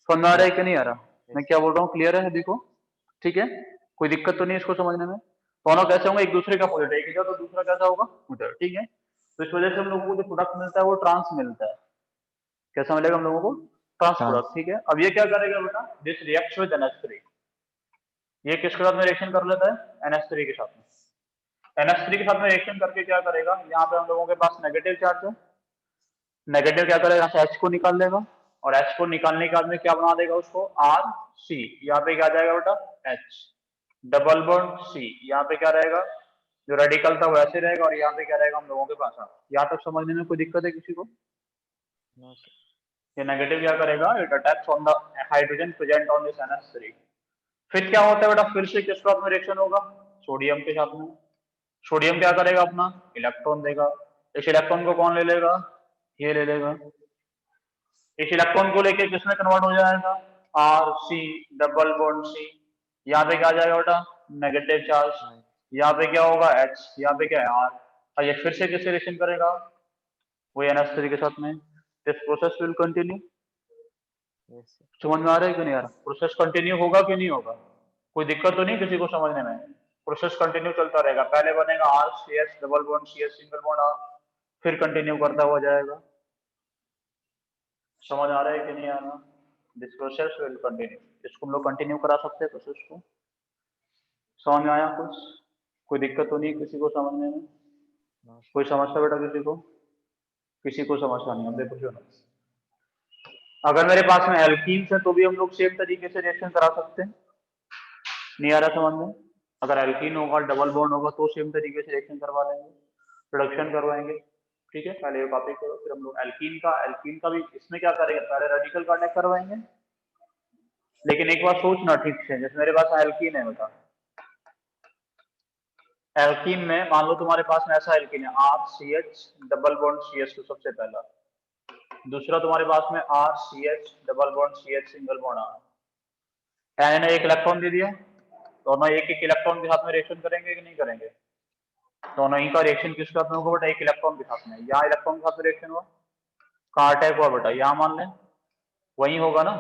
[SPEAKER 1] समझ आ रहा है कि नहीं आ रहा, मैं क्या बोल रहा हूँ, क्लियर है देखो, ठीक है, कोई दिक्कत तो नहीं इसको समझने में, दोनों कैसे होंगे, एक दूसरे का अपोजिट, एक इधर तो दूसरा कैसा होगा उधर, ठीक है। तो इस वजह से हम लोगों को जो प्रोडक्ट मिलता है वो ट्रांस मिलता है, कैसा मिलेगा हम लोगों को, ट्रांस प्रोडक्ट, ठीक है। अब ये क्या करेगा बेटा, दिस रिएक्ट्स विद NH3, ये किसके साथ में रिएक्शन कर लेता है, NH3 के साथ में, NH3 के साथ में रिएक्शन करके क्या करेगा, यहाँ पे हम लोगों के पास नेगेटिव चार्ज है, नेगेटिव क्या करेगा, यहाँ से H को निकाल देगा, और H को निकालने के बाद में क्या बना देगा उसको, RC, यहाँ पे क्या जाएगा बेटा, H डबल बॉन्ड C, यहाँ पे क्या रहेगा, जो रेडिकल था वो ऐसे रहेगा और यहाँ पे क्या रहेगा हम लोगों के पास। यहाँ तक समझने में कोई दिक्कत है किसी को?
[SPEAKER 2] No, sir.
[SPEAKER 1] ये नेगेटिव क्या करेगा, it attacks on the hydrogen present on this NH3। फिर क्या होता है बेटा, फिर से किस साथ में रिएक्शन होगा, सोडियम के साथ में। सोडियम क्या करेगा, अपना इलेक्ट्रॉन देगा। इस इलेक्ट्रॉन को कौन ले लेगा, ये ले लेगा। इस इलेक्ट्रॉन को लेके किसमें कन्वर्ट हो जाएगा, Rc डबल बॉन्ड C। यहाँ पे क्या आ जाएगा बेटा, नेगेटिव चार्ज।
[SPEAKER 2] Nine.
[SPEAKER 1] यहाँ पे क्या होगा H, यहाँ पे क्या है R। और ये फिर से किससे रिएक्शन करेगा, वही NH3 के साथ में। This process will continue.
[SPEAKER 2] Yes, sir.
[SPEAKER 1] समझ में आ रहा है कि नहीं आ रहा? प्रोसेस कंटिन्यू होगा कि नहीं होगा, कोई दिक्कत तो नहीं किसी को समझने में? प्रोसेस कंटिन्यू चलता रहेगा, पहले बनेगा RCH double bond CH single bond R, फिर कंटिन्यू करता हुआ जाएगा। समझ आ रहा है कि नहीं आ रहा? This process will continue. इसको हम लोग कंटिन्यू करा सकते हैं प्रोसेस को। समझ में आया कुछ? कोई दिक्कत तो नहीं किसी को समझने में?
[SPEAKER 2] No, sir.
[SPEAKER 1] कोई समस्या बेटा किसी को? किसी को समस्या नहीं है? देखो सुनो, अगर मेरे पास में एल्कीन्स है तो भी हम लोग सेम तरीके से रिएक्शन करा सकते हैं। नहीं आ रहा समझ में? अगर एल्कीन होगा डबल बॉन्ड होगा तो सेम तरीके से रिएक्शन करवा लेंगे, प्रोडक्शन करवाएंगे। ठीक है, पहले ये कॉपी करो, फिर हम लोग एल्कीन का भी इसमें क्या करेंगे, पहले रेडिकल का अटैक करवाएंगे। लेकिन एक बार सोचना ठीक से, जैसे मेरे पास एल्कीन है बेटा, एल्कीन में मान लो तुम्हारे पास में ऐसा एल्कीन है RCH डबल बॉन्ड CH2 सबसे पहला, दूसरा तुम्हारे पास में RCH double bond CH single bond R। एन ने एक इलेक्ट्रॉन दे दिया, दोनों एक एक इलेक्ट्रॉन के साथ में रिएक्शन करेंगे कि नहीं करेंगे? दोनों ही का रिएक्शन किस साथ में होगा बेटा, एक इलेक्ट्रॉन के साथ में। यहाँ इलेक्ट्रॉन के साथ रिएक्शन हुआ, कहाँ अटैक हुआ बेटा, यहाँ मान लें, वही होगा ना?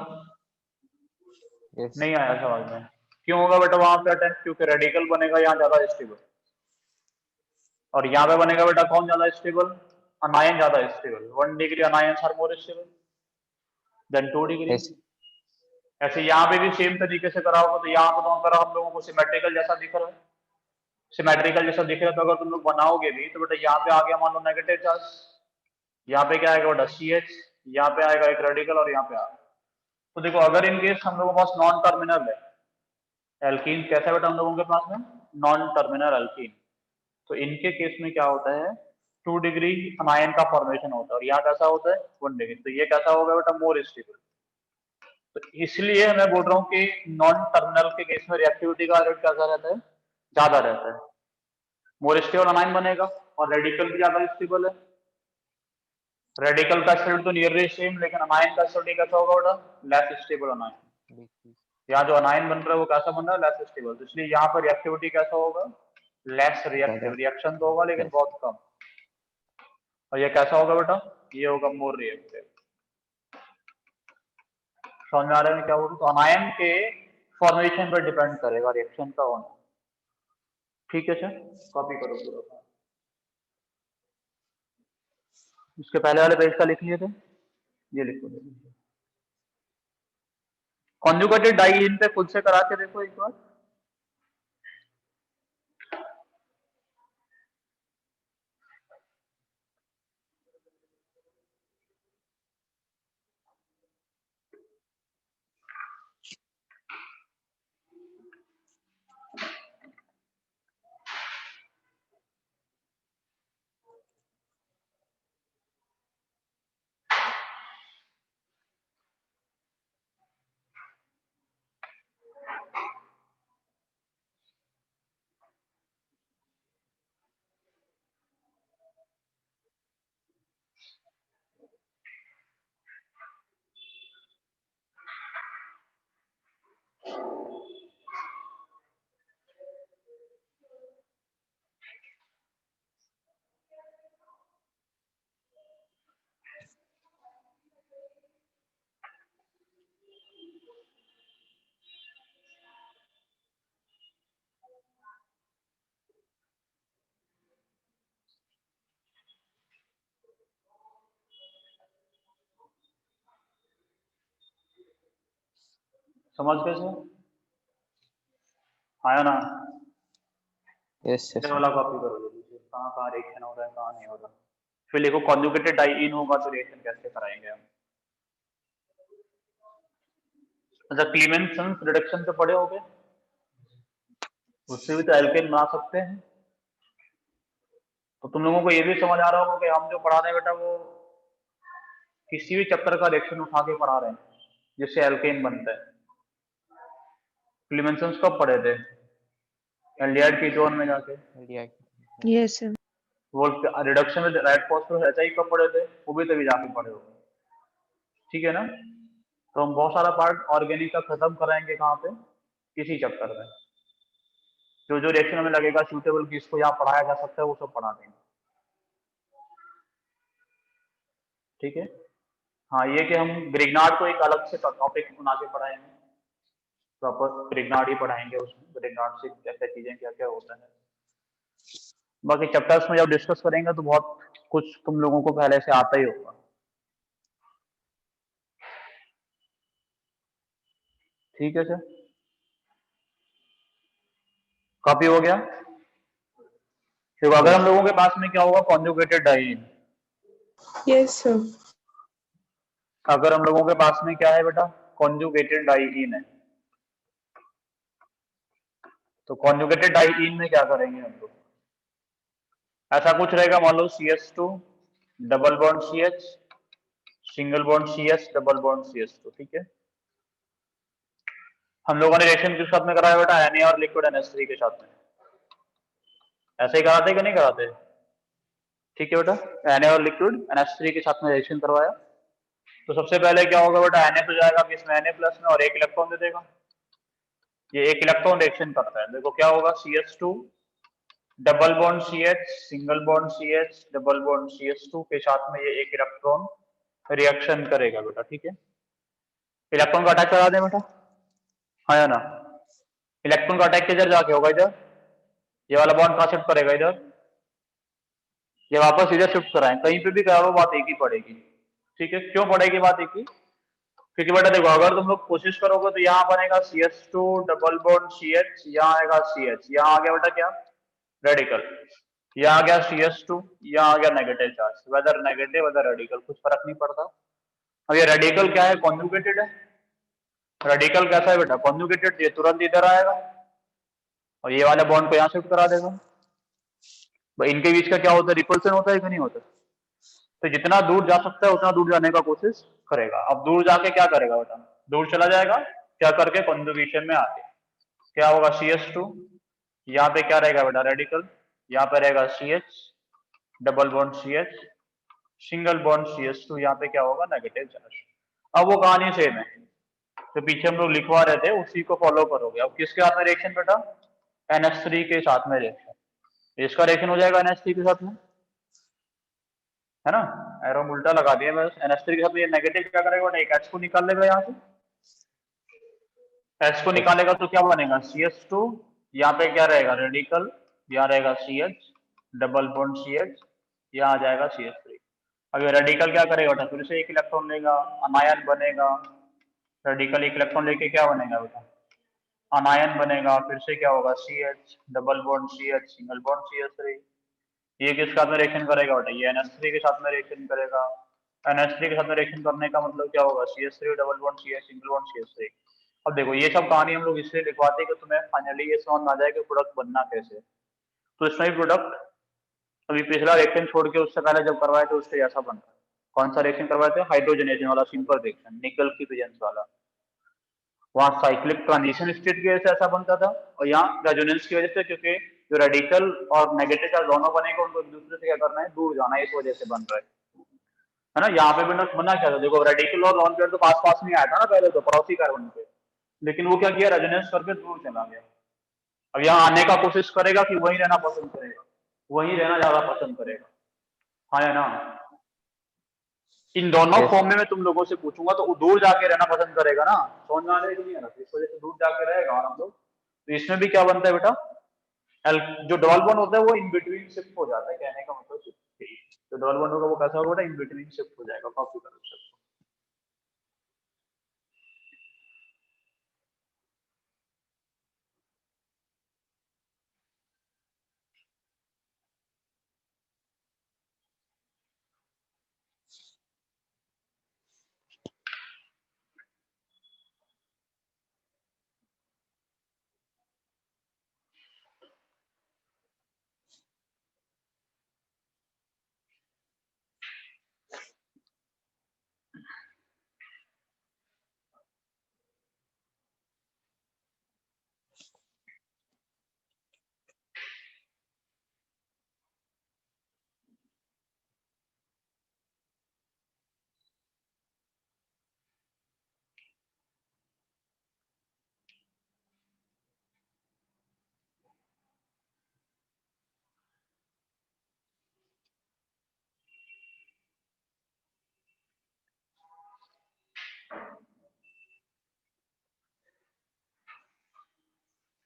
[SPEAKER 2] Yes.
[SPEAKER 1] नहीं आया समझ में? क्यों होगा बेटा वहां पे अटैक, क्योंकि रेडिकल बनेगा यहाँ ज्यादा स्टेबल, और यहाँ पे बनेगा बेटा कौन ज्यादा स्टेबल, अनायन ज्यादा stable. 1 degree anions are more stable than 2 degree.
[SPEAKER 2] Yes.
[SPEAKER 1] ऐसे यहाँ पे भी सेम तरीके से करा होगा, तो यहाँ पे तो करा हम लोगों को सिमेट्रिकल जैसा दिख रहा है, सिमेट्रिकल जैसा दिख रहा है। तो अगर तुम लोग बनाओगे भी तो बेटा यहाँ पे आ गया मान लो नेगेटिव चार्ज, यहाँ पे क्या आएगा बेटा CH, यहाँ पे आएगा एक रेडिकल और यहाँ पे आएगा। तो देखो अगर इन केस हम लोगों के पास नॉन टर्मिनल है एल्कीन, कैसा बेटा हम लोगों के पास में नॉन टर्मिनल एल्कीन, तो इनके केस में क्या होता है 2 डिग्री अनायन का फॉर्मेशन होता है, और यहाँ कैसा होता है 1 डिग्री। तो ये कैसा होगा बेटा मोर स्टेबल। तो इसलिए मैं बोल रहा हूँ कि नॉन टर्मिनल के केस में रिएक्टिविटी का रेट कैसा रहता है, ज्यादा रहता है, मोर स्टेबल अनायन बनेगा। और रेडिकल भी ज्यादा स्टेबल है, रेडिकल का स्टेबिलिटी तो नियरली सेम, लेकिन अनायन का स्टेबिलिटी कैसा होगा बेटा, लेस स्टेबल अनायन।
[SPEAKER 2] Decrease.
[SPEAKER 1] यहाँ जो अनायन बन रहा है वो कैसा बन रहा है, लेस स्टेबल। तो इसलिए यहाँ पर रिएक्टिविटी कैसा होगा, लेस रिएक्टिव।
[SPEAKER 2] ज़्यादा.
[SPEAKER 1] रिएक्शन तो होगा लेकिन
[SPEAKER 2] Yes.
[SPEAKER 1] बहुत कम। और ये कैसा होगा बेटा, ये होगा मोर रिएक्टिव। समझ में आ रहा है क्या बोलूं? तो अनायन के फॉर्मेशन पर डिपेंड करेगा रिएक्शन का होना। ठीक है सर, कॉपी करो पूरा। इसके पहले वाले पेज का लिख लिए थे, ये लिखो। कॉन्जुगेटेड डाई इन पे खुद से करा के देखो एक बार। समझ गए सर? आया ना?
[SPEAKER 2] Yes. Yes.
[SPEAKER 1] ये वाला कॉपी करो जल्दी से, कहाँ कहाँ रिएक्शन हो रहा है कहाँ नहीं हो रहा। फिर देखो कॉन्जुगेटेड डाई इन होगा तो रिएक्शन कैसे कराएंगे हम। अच्छा, क्लीमेंसन रिडक्शन पे पढ़े होगे, उससे भी तो एल्केन बना सकते हैं। तो तुम लोगों को ये भी समझ आ रहा होगा कि हम जो पढ़ा रहे हैं बेटा वो किसी भी चैप्टर का रिएक्शन उठा के पढ़ा रहे हैं जिससे एल्केन बनता है। क्लीमेंसन्स कब पढ़े थे? एल्डिहाइड कीटोन में जाके।
[SPEAKER 2] एल्डिहाइड।
[SPEAKER 3] Yes sir.
[SPEAKER 1] वो रिडक्शन में राइट फॉस्फोरस एचआई कब पढ़े थे? वो भी तभी जाके पढ़े होंगे, ठीक है ना? तो हम बहुत सारा पार्ट ऑर्गेनिक का खत्म कराएंगे कहाँ पे? किसी चैप्टर में। जो जो रिएक्शन हमें लगेगा सूटेबल कि इसको यहाँ पढ़ाया जा सकता है वो सब पढ़ा देंगे, ठीक है? हाँ, ये कि हम ग्रिग्नार्ड को एक अलग से टॉपिक बना के पढ़ाएंगे, प्रॉपर ग्रिग्नार्ड ही पढ़ाएंगे, उसमें ग्रिग्नार्ड से क्या क्या चीजें क्या क्या होता है। बाकी चैप्टर्स में जब डिस्कस करेंगे तो बहुत कुछ तुम लोगों को पहले से आता ही होगा, ठीक है सर? कॉपी हो गया? तो अगर हम लोगों के पास में क्या होगा, कॉन्जुगेटेड डाइईन।
[SPEAKER 4] Yes sir.
[SPEAKER 1] अगर हम लोगों के पास में क्या है बेटा, कॉन्जुगेटेड डाइईन है, तो कॉन्जुगेटेड डाइईन में क्या करेंगे हम लोग? ऐसा कुछ रहेगा, मान लो CH2 double bond CH, single bond CH double bond CH2, ठीक है? हम लोगों ने रिएक्शन किस साथ में कराया बेटा? Na और लिक्विड NH3 के साथ में। ऐसे ही कराते कि नहीं कराते? ठीक है बेटा, Na और लिक्विड NH3 के साथ में रिएक्शन करवाया, तो सबसे पहले क्या होगा बेटा, Na तो जाएगा किसमें? Na प्लस में, और एक इलेक्ट्रॉन दे देगा। ये एक इलेक्ट्रॉन रिएक्शन करता है, देखो क्या होगा, CH2 double bond CH, single bond CH, double bond CH2 के साथ में ये एक इलेक्ट्रॉन रिएक्शन करेगा बेटा, ठीक है? इलेक्ट्रॉन का अटैक करा दे बेटा, हाँ या ना? इलेक्ट्रॉन का अटैक किधर जाके होगा? इधर। ये वाला बॉन्ड कहाँ शिफ्ट करेगा? इधर। ये वापस इधर शिफ्ट कराएं, कहीं पे भी करा लो बात एक ही पड़ेगी, ठीक है? क्यों पड़ेगी बात एक ही? क्योंकि बेटा देखो, अगर तुम लोग कोशिश करोगे तो यहाँ बनेगा CH2 डबल बॉन्ड CH, यहाँ आएगा CH, यहाँ आ गया बेटा क्या? रेडिकल। यहाँ आ गया CH2, यहाँ आ गया negative charge, whether negative whether radical, कुछ फर्क नहीं पड़ता। अब ये रेडिकल क्या है? कॉन्जुगेटेड है। रेडिकल कैसा है बेटा? कॉन्जुगेटेड, ये तुरंत इधर आएगा और ये वाले बॉन्ड को यहाँ शिफ्ट करा देगा। भाई इनके बीच का क्या होता है? रिपल्सन होता है कि नहीं होता? तो जितना दूर जा सकता है उतना दूर जाने का कोशिश करेगा। अब दूर जाके क्या करेगा बेटा? दूर चला जाएगा, क्या करके? कॉन्जुगेशन में आके क्या होगा? CH2, यहाँ पे क्या रहेगा बेटा? रेडिकल, यहाँ पे रहेगा CH double bond CH, single bond CH2, यहाँ पे क्या होगा? Negative charge. अब वो कहानी सेम है, तो पीछे हम लोग लिखवा रहे थे उसी को फॉलो करोगे। अब किसके साथ में रिएक्शन बेटा? NH3 के साथ में रिएक्शन। इसका रिएक्शन हो जाएगा NH3 के साथ में, है ना? एरो उल्टा लगा दिया मैं। NH3 के साथ में ये नेगेटिव क्या करेगा बेटा? एक H को निकाल लेगा, यहाँ से H को निकालेगा तो क्या बनेगा? CH2, यहाँ पे क्या रहेगा? रेडिकल, यहाँ रहेगा CH डबल बॉन्ड CH, यहाँ आ जाएगा CH3। अब ये रेडिकल क्या करेगा बेटा? फिर से एक इलेक्ट्रॉन लेगा, अनायन बनेगा। रेडिकल एक इलेक्ट्रॉन लेके क्या बनेगा बेटा? अनायन बनेगा। फिर से क्या होगा? CH double bond CH, single bond CH3। ये किस साथ में रिएक्शन करेगा बेटा? ये NH3 के साथ में रिएक्शन करेगा। NH3 के साथ में रिएक्शन करने का मतलब क्या होगा? CH3 double bond CH, single bond CH3। अब देखो ये सब कहानी हम लोग इसलिए लिखवाते हैं कि तुम्हें फाइनली ये समझ में आ जाए कि प्रोडक्ट बनना कैसे। तो इसमें प्रोडक्ट अभी पिछला रिएक्शन छोड़ के उससे पहले जब करवाए थे उससे ऐसा बन रहा है। कौन सा रिएक्शन करवाए थे? हाइड्रोजनेशन वाला सिंपल रिएक्शन, निकल की प्रेजेंस वाला। वहाँ साइक्लिक ट्रांजिशन स्टेट की वजह से ऐसा बनता था, और यहाँ रेजोनेंस की वजह से, क्योंकि जो रेडिकल और नेगेटिव चार्ज दोनों बनेगा उनको एक दूसरे से क्या करना है? दूर जाना है, इस वजह से बन रहा है ना? यहाँ पे बना क्या था? देखो रेडिकल और लॉन पेयर तो पास पास में आया था ना पहले, तो पड़ोसी कार्बन पे, लेकिन वो क्या किया? रेजोनेंस करके दूर चला गया। अब यहाँ आने का कोशिश करेगा कि वहीं रहना पसंद करेगा? वहीं रहना ज्यादा पसंद करेगा, हाँ या ना? इन दोनों
[SPEAKER 2] Yes.
[SPEAKER 1] फॉर्म में मैं तुम लोगों से पूछूंगा तो वो दूर जाके रहना पसंद करेगा ना? समझ में आ रहा है कि नहीं आ रहा? इस वजह से दूर जाके रहेगा। और हम लोग तो इसमें भी क्या बनता है बेटा? जो डबल बॉन्ड होता है वो इन बिटवीन शिफ्ट हो जाता है, कहने का मतलब जो डबल बॉन्ड होगा वो कैसा होगा बेटा? इन बिटवीन शिफ्ट हो जाएगा। कॉपी करो सब।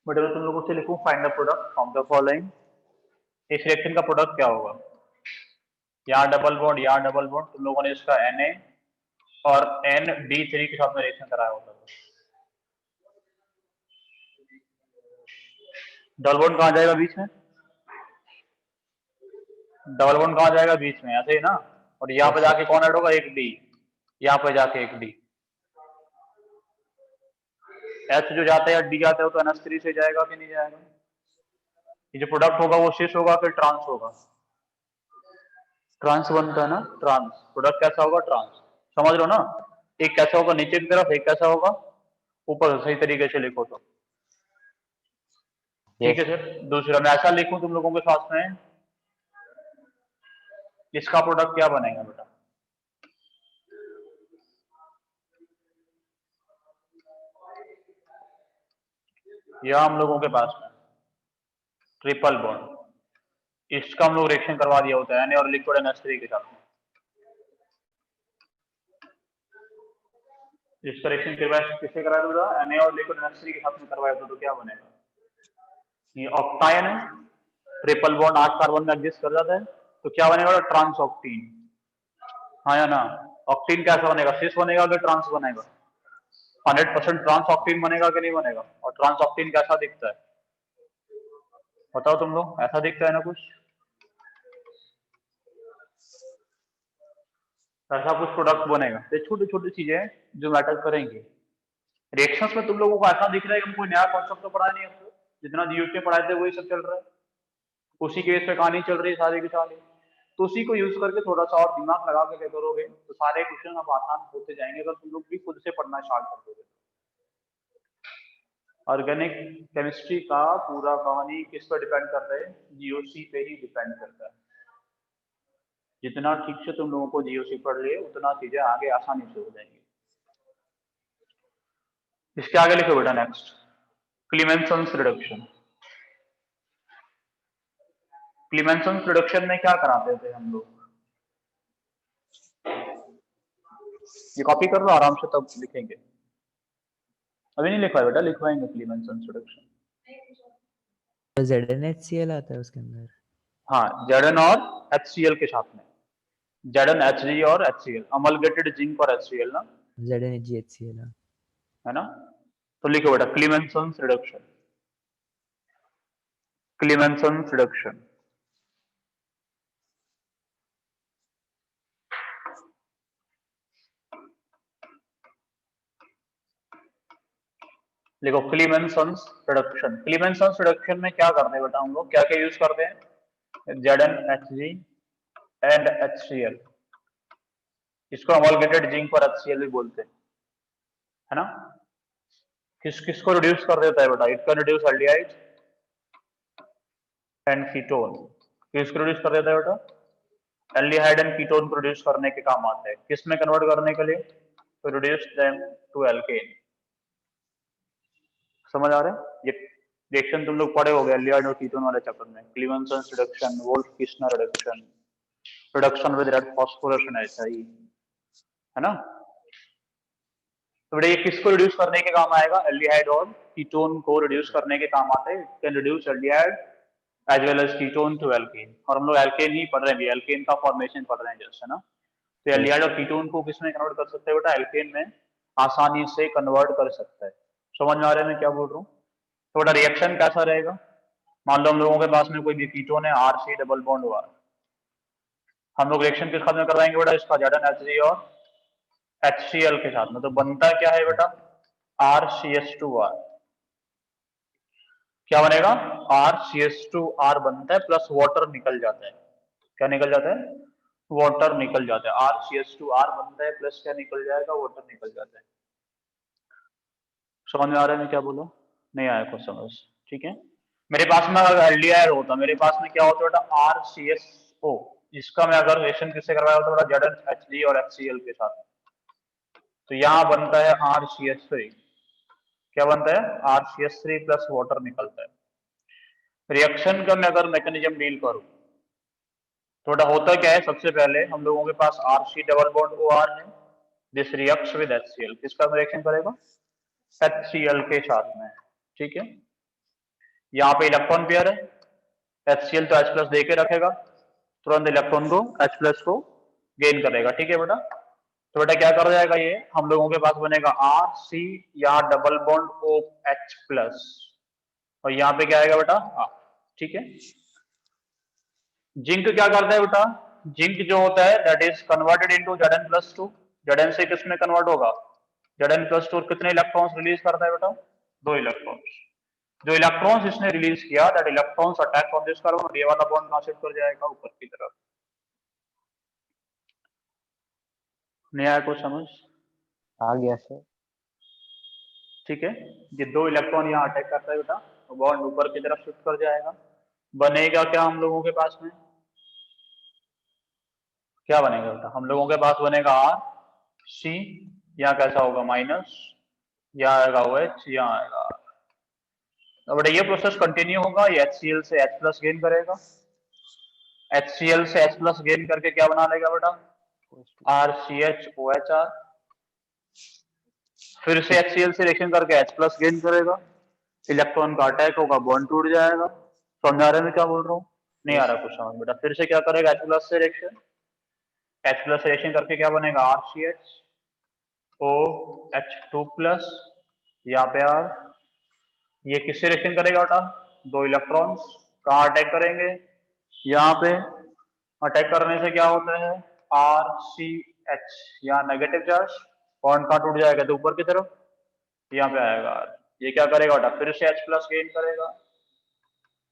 [SPEAKER 1] बट अगर तुम लोगों से लिखूं find the product from the following, इस रिएक्शन का प्रोडक्ट क्या होगा? यहाँ डबल बॉन्ड तुम लोगों ने इसका Na और ND3 के साथ में रिएक्शन कराया होता है। डबल बॉन्ड कहाँ जाएगा बीच में? डबल बॉन्ड कहाँ जाएगा बीच में? ऐसे ही ना। और यहाँ पे जाके कौन ऐड होगा? एक डी। यहाँ पे जाके एक डी। H जो जाता है या डी जाता है तो NH3 से जाएगा कि नहीं जाएगा? ये जो प्रोडक्ट होगा वो सिस होगा फिर ट्रांस होगा? ट्रांस बनता है ना, ट्रांस। प्रोडक्ट कैसा होगा? ट्रांस। समझ लो ना, एक कैसा होगा नीचे की तरफ, एक कैसा होगा ऊपर। सही तरीके से लिखो तो ठीक है सर। दूसरा मैं ऐसा लिखूं तुम लोगों के साथ में, इसका प्रोडक्ट क्या बनेगा बेटा? यह हम लोगों के पास में ट्रिपल बॉन्ड, इसका हम लोग रिएक्शन करवा दिया होता है Na और लिक्विड NH3 के साथ में। इसका रिएक्शन किससे कराया होगा? Na और लिक्विड NH3 के साथ में करवाया होता तो क्या बनेगा? ये ऑक्टाइन है, ट्रिपल बॉन्ड 8 कार्बन में एग्जिस्ट कर जाता है तो क्या बनेगा? Trans octene. हाँ या ना? ऑक्टीन कैसा बनेगा? सिस बनेगा कि ट्रांस बनेगा? 100% ट्रांस ऑक्टीन बनेगा कि नहीं बनेगा? और ट्रांस ऑक्टीन कैसा दिखता है बताओ तुम लोग? ऐसा दिखता है ना कुछ, ऐसा कुछ प्रोडक्ट बनेगा। तो छोटी छोटी चीजें जो मैटर करेंगी। रिएक्शंस में तुम लोगों को ऐसा दिख रहा है कि हम कोई नया कॉन्सेप्ट तो पढ़ा नहीं है, जितना जीओसी में पढ़ाए थे वही सब चल रहा है, उसी केस पे कहानी चल रही है सारी की सारी। तो उसी को यूज करके थोड़ा सा और दिमाग लगा के क्या करोगे तो सारे क्वेश्चन अब आसान होते जाएंगे अगर तुम लोग भी खुद से पढ़ना स्टार्ट कर दोगे। ऑर्गेनिक केमिस्ट्री का पूरा कहानी किस पर डिपेंड करता है? जीओसी पे ही डिपेंड करता है। जितना ठीक से तुम लोगों को जीओसी पढ़ लिए उतना चीजें आगे आसानी से हो जाएंगी। इसके आगे लिखो बेटा नेक्स्ट, क्लीमेंसन्स रिडक्शन। क्लीमेंसन्स रिडक्शन में क्या कराते थे हम लोग? ये कॉपी कर लो आराम से तब लिखेंगे। अभी नहीं लिखवाए बेटा, लिखवाएंगे क्लीमेंसन्स रिडक्शन।
[SPEAKER 2] तो ZnHCl आता है उसके अंदर।
[SPEAKER 1] हाँ, Zn और HCl के साथ में, Zn Hg और HCl, अमलगेटेड जिंक और HCl ना,
[SPEAKER 2] ZnHgHCl
[SPEAKER 1] है ना? तो लिखो बेटा क्लीमेंसन्स रिडक्शन, क्लीमेंसन्स रिडक्शन। लिखो क्लीमेंसन्स रिडक्शन। क्लीमेंसन्स रिडक्शन में क्या करते हैं बेटा हम लोग? क्या क्या यूज करते हैं? Zn Hg एंड HCl, इसको अमलगेटेड जिंक और HCl भी बोलते हैं, है ना? किसको रिड्यूस कर देता है बेटा? It can reduce aldehyde and ketone. किसको रिड्यूस कर देता है बेटा? एल्डिहाइड एंड कीटोन को रिड्यूस करने के काम आते हैं। किस में कन्वर्ट करने के लिए? To reduce them to alkane. समझ आ रहा है? ये रिएक्शन तुम लोग पढ़े होगे एल्डिहाइड और कीटोन वाले चैप्टर में, Clemmensen's reduction, Wolff Kishner reduction, reduction with red phosphorus and HI, है ना? तो बेटा ये किसको रिड्यूस करने के काम आएगा? एल्डिहाइड और कीटोन को रिड्यूस करने के काम आते हैं। Can reduce aldehyde as well as ketone to alkane. और हम लोग एल्केन ही पढ़ रहे हैं, एल्केन का फॉर्मेशन पढ़ रहे हैं जस्ट, है ना? तो एल्डिहाइड और कीटोन को किसमें कन्वर्ट कर सकते हैं बेटा? एल्केन में आसानी से कन्वर्ट कर सकता है। समझ में आ रहा है मैं क्या बोल रहा हूँ? तो बेटा रिएक्शन कैसा रहेगा? मान लो हम लोगों के पास में कोई भी कीटोन है RC डबल बॉन्ड हुआ, हम लोग रिएक्शन किस साथ में करवाएंगे बेटा? इसका ZnHg और HCl के साथ में। तो बनता क्या है बेटा? RCH2R। क्या बनेगा? RCH2R बनता है प्लस वाटर निकल जाता है। क्या निकल जाता है? वाटर निकल जाता है। RCH2R बनता है प्लस क्या निकल जाएगा? वाटर निकल जाता है। समझ में आ रहा है मैं क्या बोला? नहीं आया कुछ समझ? ठीक है। मेरे पास में अगर एल्डिहाइड होता, मेरे पास में क्या होता बेटा? RCSO, इसका मैं अगर रिएक्शन किससे करवाया होता बेटा? ZnHg और HCl के साथ। तो यहाँ बनता है RCH3। क्या बनता है? RCH3 प्लस वाटर निकलता है। रिएक्शन का मैं अगर मैकेनिज्म डील करूं थोड़ा होता क्या है? सबसे पहले हम लोगों के पास RC डबल बॉन्ड OR है, दिस रिएक्ट्स विद HCl। किसका रिएक्शन करेगा? HCl के साथ में, ठीक है। यहाँ पे इलेक्ट्रॉन पेयर है, HCl तो H+ दे के रखेगा, तुरंत इलेक्ट्रॉन को H+ को गेन करेगा। ठीक है बेटा, तो बेटा क्या कर जाएगा, ये हम लोगों के पास बनेगा RC, यहाँ डबल बॉन्ड OH+, और यहाँ पे क्या आएगा बेटा R। ठीक है, जिंक क्या करता है बेटा, जिंक जो होता है that is converted into Zn+2। Zn से किसमें कन्वर्ट होगा, Zn+2, और कितने इलेक्ट्रॉन्स रिलीज करता है बेटा, 2 इलेक्ट्रॉन्स। जो इलेक्ट्रॉन्स इसने रिलीज किया that electrons attack on this carbon, और ये वाला बॉन्ड कहां शिफ्ट कर जाएगा, ऊपर की तरफ। नहीं आया कुछ समझ,
[SPEAKER 2] आ गया सर।
[SPEAKER 1] ठीक है, ये 2 इलेक्ट्रॉन यहाँ अटैक करता है बेटा, तो बॉन्ड ऊपर की तरफ शिफ्ट कर जाएगा। बनेगा क्या हम लोगों के पास में, क्या बनेगा बेटा, हम लोगों के पास बनेगा RC, यहाँ कैसा होगा माइनस, यहाँ आएगा OH, यहाँ आएगा R। तो बेटा ये प्रोसेस कंटिन्यू होगा, ये HCl से H+ गेन करेगा, HCl से H+ गेन करके क्या बना लेगा बेटा, RCHOHR, फिर से HCl से रिएक्शन करके H+ गेन करेगा, इलेक्ट्रॉन का अटैक होगा, बॉन्ड टूट जाएगा। समझ आ रहा है मैं क्या बोल रहा हूँ, नहीं आ रहा कुछ समझ बेटा, फिर से क्या करेगा, H+ से रिएक्शन, H+ रिएक्शन करके क्या बनेगा, RCHOH2+, यहाँ पे R, ये किससे रिएक्शन करेगा बेटा, 2 इलेक्ट्रॉन्स कहाँ अटैक करेंगे, यहाँ पे, अटैक करने से क्या होता है, RCH, यहाँ नेगेटिव चार्ज, बॉन्ड कहाँ टूट जाएगा, तो ऊपर की तरफ, यहाँ पे आएगा R। ये क्या करेगा बेटा, फिर से H+ गेन करेगा,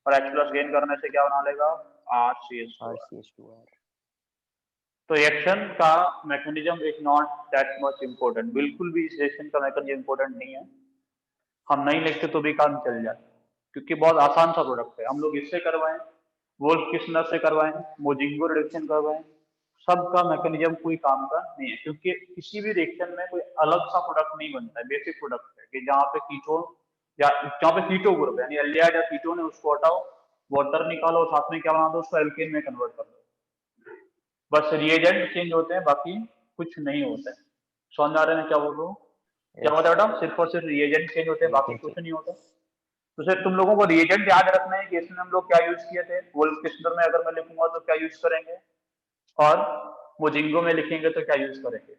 [SPEAKER 1] और H+ गेन करने से क्या बना लेगा, RCH2।
[SPEAKER 2] RCH2R।
[SPEAKER 1] तो रिएक्शन का mechanism is not that much important, बिल्कुल भी इस रिएक्शन का मैकेनिज्म इम्पोर्टेंट नहीं है, हम नहीं लिखते तो भी काम चल जाए, क्योंकि बहुत आसान सा प्रोडक्ट है। हम लोग इससे करवाएं, वोल्फ किस्नर से करवाएं, मोजिंगो रिडक्शन करवाएं, सबका मैकेनिज्म कोई काम का नहीं है, क्योंकि किसी भी रिएक्शन में कोई अलग सा प्रोडक्ट नहीं बनता है, बेसिक प्रोडक्ट है कि जहाँ पे कीटोन या जहाँ पे कीटो ग्रुप यानी एल्डिहाइड या कीटोन है उसको हटाओ, वाटर निकालो, साथ में क्या बना दो, उसको एल्केन में कन्वर्ट कर दो, बस रिएजेंट चेंज होते हैं, बाकी कुछ नहीं होता है। समझ आ रहे हैं क्या बोल रहा हूँ, क्या होता है बेटा, सिर्फ और सिर्फ रिएजेंट चेंज होते हैं, बाकी कुछ नहीं होता। तो सिर्फ तुम लोगों को रिएजेंट याद रखना है कि इसमें हम लोग क्या यूज किए थे, वोल्फ किस्नर में अगर मैं लिखूंगा तो क्या यूज करेंगे, और मोजिंगो में लिखेंगे तो क्या यूज करेंगे,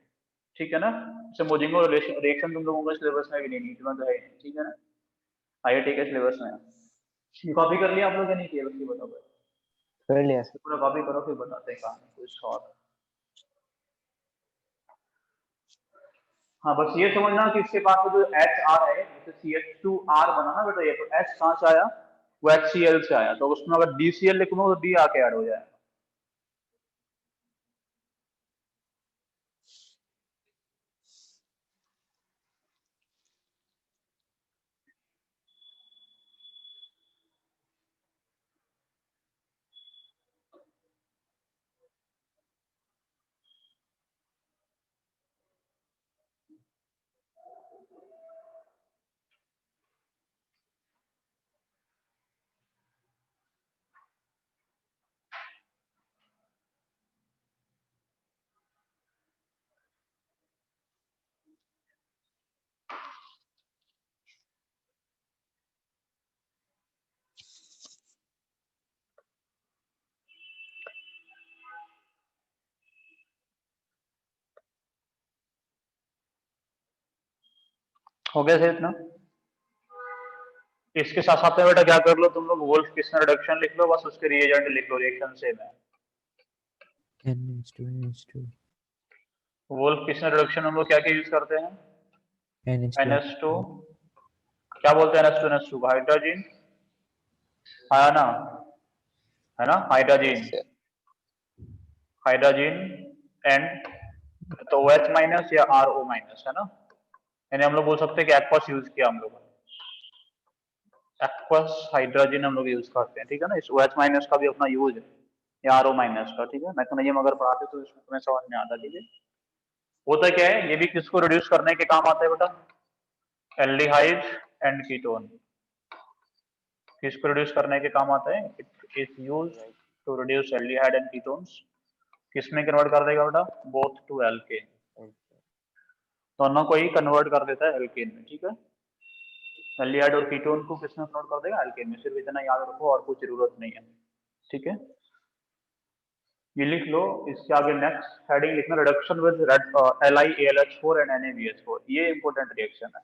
[SPEAKER 1] ठीक है ना। जैसे मोजिंगो रिएक्शन तुम लोगों को सिलेबस में भी नहीं, नीट में तो है, ठीक है ना, IIT के सिलेबस में है। कॉपी कर लिया आप लोगों ने, नहीं किया, बस ये बताओ,
[SPEAKER 2] कर लिया सर।
[SPEAKER 1] पूरा कॉपी करो फिर बताते हैं कहानी कुछ और। हाँ बस ये समझना कि इसके पास जो HR है, जैसे CH2R बना ना बेटा, ये तो H कहाँ से आया, वो HCl से आया, तो उसमें अगर DCl लिखूंगा तो D आके ऐड हो जाएगा। हो गया सर इतना। इसके साथ साथ में बेटा क्या कर लो तुम लोग, वोल्फ किस्नर रिडक्शन लिख लो, बस उसके रिएजेंट लिख लो, रिएक्शन सेम है।
[SPEAKER 2] NH2
[SPEAKER 1] वोल्फ किस्नर रिडक्शन हम लोग क्या क्या यूज करते हैं, NH2, क्या बोलते हैं NH2 हाइड्रोजन, आया ना, है ना, हाइड्रोजन, हाइड्रोजन एंड तो OH माइनस या RO माइनस, है ना, यानी हम लोग बोल सकते हैं कि एक्वस यूज किया हम लोगों ने, एक्वस हाइड्रोजन हम लोग यूज करते हैं, ठीक है ना। इस OH माइनस का भी अपना यूज है, या RO माइनस का, ठीक है, मैकेनिज्म अगर पढ़ाते तो इसमें तुम्हें समझ में आता, ठीक है। होता क्या है, ये भी किसको रिड्यूस करने के काम आता है बेटा, एल्डिहाइड एंड कीटोन, किसको रिड्यूस करने के काम आता है, it is used to reduce aldehyde and ketones, किसमें कन्वर्ट कर देगा बेटा, बोथ टू एल्केन, दोनों को ही कन्वर्ट कर देता है एल्केन में, ठीक है। एल्डिहाइड और कीटोन को किसमें नोट कर देगा, एल्केन में। सिर्फ इतना याद रखो और कुछ जरूरत नहीं है, ठीक है। ये लिख लो। इसके आगे नेक्स्ट हेडिंग लिखना reduction with LiAlH4 and NaBH4। ये इंपॉर्टेंट रिएक्शन है।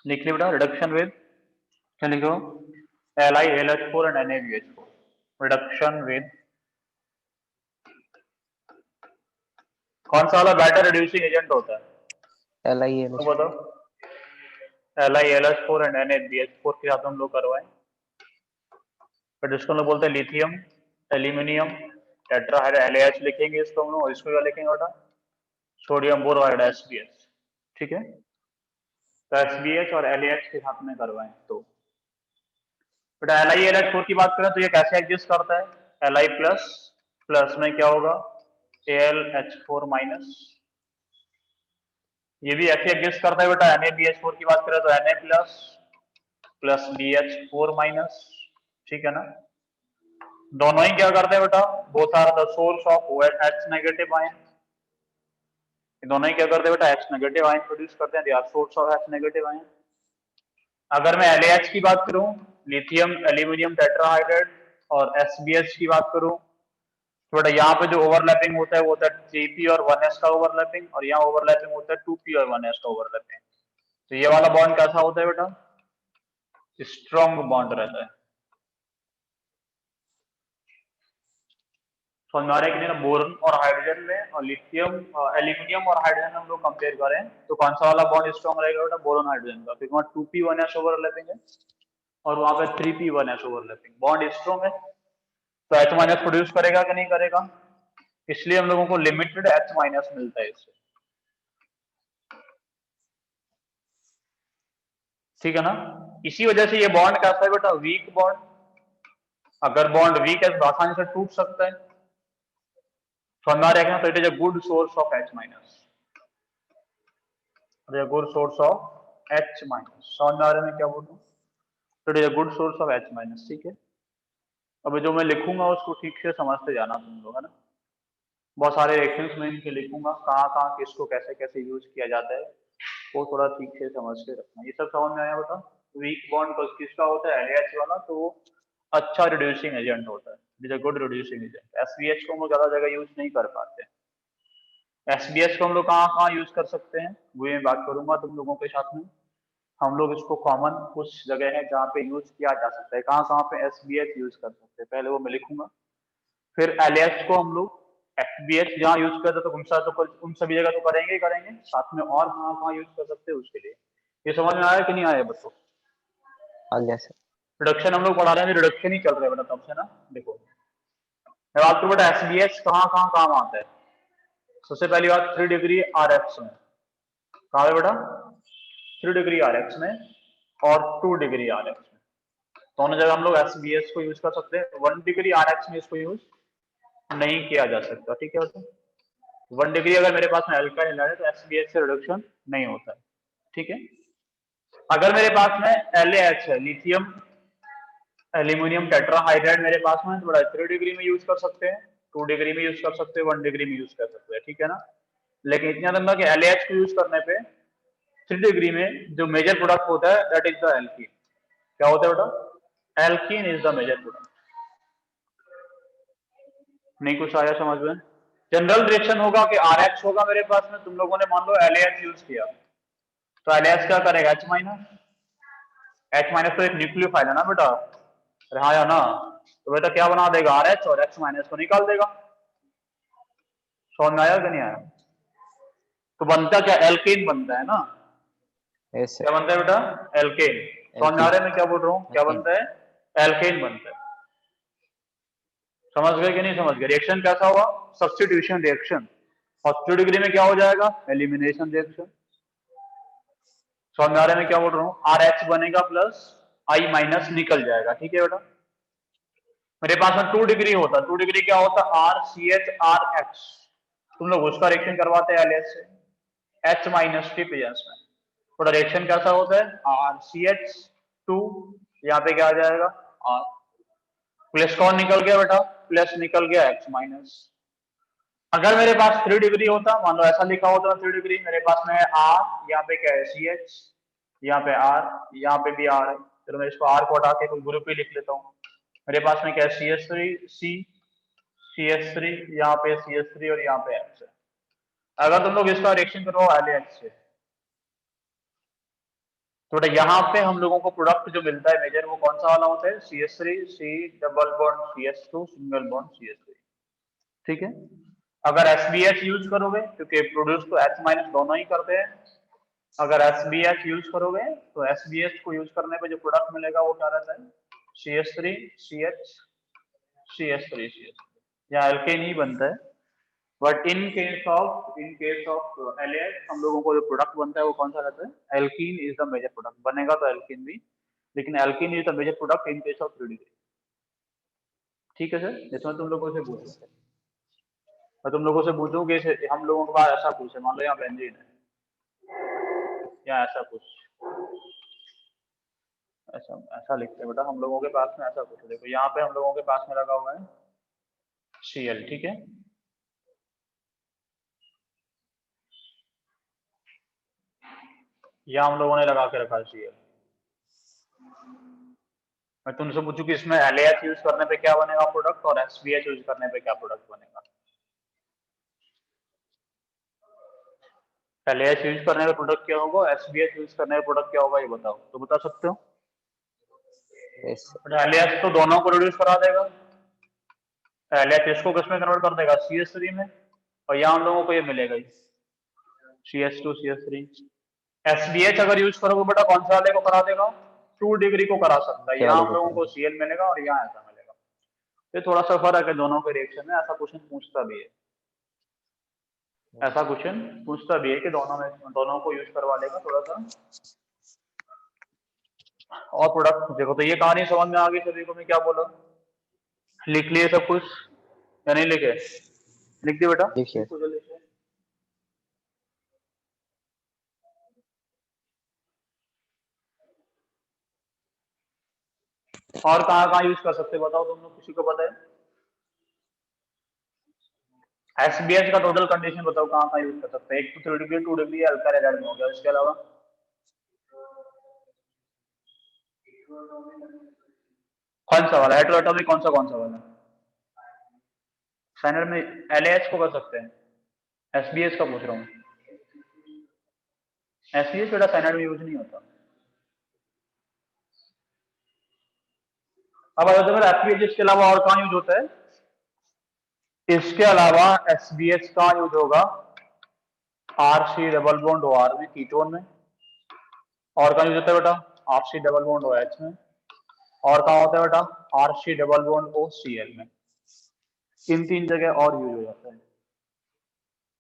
[SPEAKER 1] लिख लिया बेटा, रिडक्शन विद, क्या लिखो, LiAlH4 and NaBH4। Reduction with, कौन सा वाला बेटर रिड्यूसिंग एजेंट होता है,
[SPEAKER 2] LiAlH4
[SPEAKER 1] तो बताओ। LiAlH4 एंड NaBH4 के साथ हम लोग करवाएं, फिर जिसको हम लोग बोलते हैं लिथियम एल्यूमिनियम टेट्राहाइड्राइड, LaH लिखेंगे इसको हम लोग, और इसको क्या लिखेंगे बेटा, सोडियम बोरोहाइड SBH, ठीक है। तो SBH और LaH के साथ में करवाएं तो बेटा LiAlH4 की बात करें तो ये कैसे एग्जिस्ट करता है, Li प्लस प्लस में क्या होगा, AlH4 माइनस। ये भी ऐसे एग्जिस्ट करता है बेटा। NaBH4 की बात करें तो Na plus plus BH4 minus, ठीक है ना। दोनों ही क्या करते हैं बेटा, both are the source of H negative ion. दोनों ही क्या करते हैं बेटा, H नेगेटिव आयन प्रोड्यूस करते हैं, they are source of H negative ion. अगर मैं LaH की बात करूं, लिथियम एल्यूमिनियम टेट्राहाइड्राइड, और SBH की बात करूं तो बेटा यहाँ पे जो ओवरलैपिंग होता है वो होता है 3p और 1s का ओवरलैपिंग, और यहाँ ओवरलैपिंग होता है 2p और 1s का ओवरलैपिंग। तो ये वाला बॉन्ड कैसा होता है बेटा, स्ट्रॉन्ग बॉन्ड रहता है। तो हमारे ना बोरन और हाइड्रोजन में, और लिथियम एल्यूमिनियम और हाइड्रोजन हम लोग कंपेयर करें तो कौन सा वाला बॉन्ड स्ट्रॉन्ग रहेगा बेटा, बोरन हाइड्रोजन का, क्योंकि वहाँ 2p 1s ओवरलैपिंग है और वहां पे 3p 1s overlapping, bond strong है। तो H माइनस प्रोड्यूस करेगा कि नहीं करेगा, इसलिए हम लोगों को लिमिटेड H माइनस मिलता है इससे, ठीक है ना। इसी वजह से ये बॉन्ड कैसा है बेटा, वीक बॉन्ड। अगर बॉन्ड वीक है तो आसानी से टूट सकता है। तो हमारे रखना तो it is a good source of H minus, good source of H minus. समझ में आ रहा है मैं क्या बोल रहा हूँ, तो it is a good source of H minus, ठीक है। अब जो मैं लिखूंगा उसको ठीक से समझते जाना तुम लोग, है ना। बहुत सारे रिएक्शंस में इनके लिखूंगा, कहाँ कहाँ किसको कैसे कैसे यूज किया जाता है, वो थोड़ा ठीक से समझ के रखना। ये सब समझ में आया बेटा। वीक बॉन्ड किसका होता है, LaH वाला, तो वो अच्छा रिड्यूसिंग एजेंट होता है, it is a good reducing agent. SBH को हम लोग ज्यादा जगह यूज नहीं कर पाते। SBH को हम लोग कहाँ कहाँ यूज कर सकते हैं वो मैं बात करूंगा तुम लोगों के साथ में। हम लोग इसको कॉमन कुछ जगह है जहाँ पे यूज किया जा सकता है, कहाँ कहाँ पे SBH यूज कर सकते हैं, पहले वो मैं लिखूंगा। फिर LaH को हम लोग FBH जहाँ यूज करते तो उन सभी जगह तो करेंगे ही करेंगे, साथ में और कहाँ कहाँ यूज कर सकते हैं उसके लिए। ये समझ में आया कि नहीं आया बच्चों,
[SPEAKER 2] आ गया सर।
[SPEAKER 1] रिडक्शन हम लोग पढ़ा रहे हैं, रिडक्शन ही चल रहा है बेटा तब से ना। देखो मैं बात करूँ बेटा SBH कहाँ कहाँ काम आता है। सबसे पहली बात 3 डिग्री RX में, कहाँ है बेटा, 3 डिग्री RX में और 2 डिग्री RX में, दोनों जगह हम लोग SBH को यूज कर सकते हैं। 1 डिग्री RX में इसको यूज नहीं किया जा सकता, ठीक है बेटा। 1 डिग्री अगर मेरे पास में अल्काइल है तो SBH से रिडक्शन नहीं होता है, ठीक है। अगर मेरे पास में LaH है, लिथियम एल्यूमिनियम टेट्राहाइड्राइड मेरे पास में, तो बड़ा 3 डिग्री में यूज कर सकते हैं, 2 डिग्री में यूज कर सकते हैं, 1 डिग्री में यूज कर सकते हैं, ठीक है ना। लेकिन इतना लंबा कि LaH को यूज करने पे 3 डिग्री में जो मेजर प्रोडक्ट होता है दैट इज द एल्कीन। क्या होता है बेटा, alkene is the major product. नहीं कुछ आया समझ में, जनरल रिएक्शन होगा कि RH होगा मेरे पास में, तुम लोगों ने मान लो LAH यूज किया, तो LAH क्या करेगा, H माइनस। H माइनस तो एक न्यूक्लियोफाइल है ना बेटा, अरे हाँ या ना, तो बेटा क्या बना देगा, RH और H माइनस को निकाल देगा। समझ में आया कि नहीं आया? तो बनता क्या, एल्केन बनता है ना।
[SPEAKER 2] यस
[SPEAKER 1] क्या
[SPEAKER 2] सर।
[SPEAKER 1] बनता है बेटा, एल्केन। समझ में आ रहा है मैं क्या बोल रहा हूँ, क्या
[SPEAKER 2] एल्केन।
[SPEAKER 1] बनता है, एल्केन बनता है। समझ गए कि नहीं समझ गए? रिएक्शन कैसा हुआ, सब्स्टिट्यूशन रिएक्शन। फर्स्ट डिग्री में क्या हो जाएगा, एलिमिनेशन रिएक्शन। समझ में आ रहा है मैं क्या बोल रहा हूँ, RH बनेगा प्लस I माइनस निकल जाएगा, ठीक है बेटा। मेरे पास में 2 डिग्री होता, 2 डिग्री क्या होता, RCH RH, तुम लोग उसका रिएक्शन करवाते हैं LH से, H माइनस टी प्रेजेंस में। थोड़ा रिएक्शन कैसा होता है, RCH2, यहाँ पे क्या आ जाएगा, R प्लस कौन निकल गया बेटा, प्लस निकल गया H माइनस। अगर मेरे पास 3 डिग्री होता, मान लो ऐसा लिखा होता 3 डिग्री, मेरे पास में है R, यहाँ पे क्या है CH, यहाँ पे R, यहाँ पे भी R है, चलो मैं इसको R को हटा के कोई ग्रुप ही लिख लेता हूँ। मेरे पास में क्या है CH3 यहाँ पे CH3 और यहाँ पे H है। अगर तुम लोग इसका रिएक्शन करो LH से, तो यहाँ पे हम लोगों को प्रोडक्ट जो मिलता है मेजर, वो कौन सा वाला होता है, CH3 C double bond CH2 single bond CH3, ठीक है। अगर SBH यूज करोगे, क्योंकि प्रोड्यूस तो H माइनस दोनों ही करते हैं, अगर SBH यूज करोगे तो SBH को यूज करने पे जो प्रोडक्ट मिलेगा वो क्या रहता है, CH3 CH CH3 CH, यहाँ एल्केन ही बनता है। But in case of LH हम लोगों को जो प्रोडक्ट बनता है वो कौन सा रहता है, alkene is the major product, बनेगा तो एल्कीन भी, लेकिन alkene is the major product in case of 3 degree. ठीक है सर, इसमें तुम लोगों से पूछो, मैं तुम लोगों से पूछूं कि हम लोगों के पास ऐसा पूछे, मान लो यहाँ बेंजीन है या ऐसा कुछ, ऐसा ऐसा लिखते हैं बेटा, हम लोगों के पास में ऐसा कुछ, देखो यहाँ पे हम लोगों के पास में लगा हुआ है Cl, ठीक है। यहाँ हम लोगों ने लगा के रखा है Cl। मैं तुमसे पूछूं कि इसमें LAH यूज करने पे क्या बनेगा प्रोडक्ट, और SBH यूज करने पे क्या प्रोडक्ट बनेगा। LAH यूज करने पे प्रोडक्ट क्या होगा, SBH यूज करने पे प्रोडक्ट क्या होगा, ये बताओ, तो बता सकते हो।
[SPEAKER 2] Yes sir.
[SPEAKER 1] LAH तो दोनों को रिड्यूस करा देगा, LAH इसको किसमें कन्वर्ट कर देगा, CH3 में, और यहाँ हम लोगों को ये मिलेगा CH2 CH3। SBH अगर यूज करोगे बेटा कौन सा वाले को करा देगा, 2 डिग्री को करा सकता है,
[SPEAKER 2] क्या
[SPEAKER 1] यहाँ
[SPEAKER 2] वाले
[SPEAKER 1] हम
[SPEAKER 2] को
[SPEAKER 1] लोगों को Cl मिलेगा और यहाँ ऐसा मिलेगा। ये थोड़ा सा फर्क है दोनों के रिएक्शन में, ऐसा क्वेश्चन पूछता भी है, ऐसा क्वेश्चन पूछता भी है कि दोनों को यूज करवा लेगा थोड़ा सा। और प्रोडक्ट देखो, तो ये कहानी समझ में आ गई सभी को, मैं क्या बोला, लिख लिए सब कुछ या नहीं लिखे, लिख दिए बेटा,
[SPEAKER 2] लिखिए।
[SPEAKER 1] लिखो जल्दी से। और कहाँ यूज कर सकते बताओ तुम लोग, किसी को पता है, SBH का टोटल कंडीशन बताओ कहाँ यूज कर सकते हैं, एक तो 3 डिग्री 2 डिग्री अल्काइल एलाइड में हो गया, इसके अलावा कौन सा वाला हेटेरोएटॉमिक, कौन सा वाला, साइनर में LAH को कर सकते हैं, SBH का पूछ रहा हूँ, SBH बेटा साइनर में यूज नहीं होता। अब अगर तो मेरा SBH इसके अलावा और कहाँ यूज होता है, इसके अलावा SBH का यूज होगा RC डबल बॉन्ड OR में, कीटोन में, और कहाँ यूज होता है बेटा, RC डबल बॉन्ड OH में, और कहाँ होता है बेटा, RC डबल बॉन्ड OCl में, इन 3 जगह और यूज हो जाता है,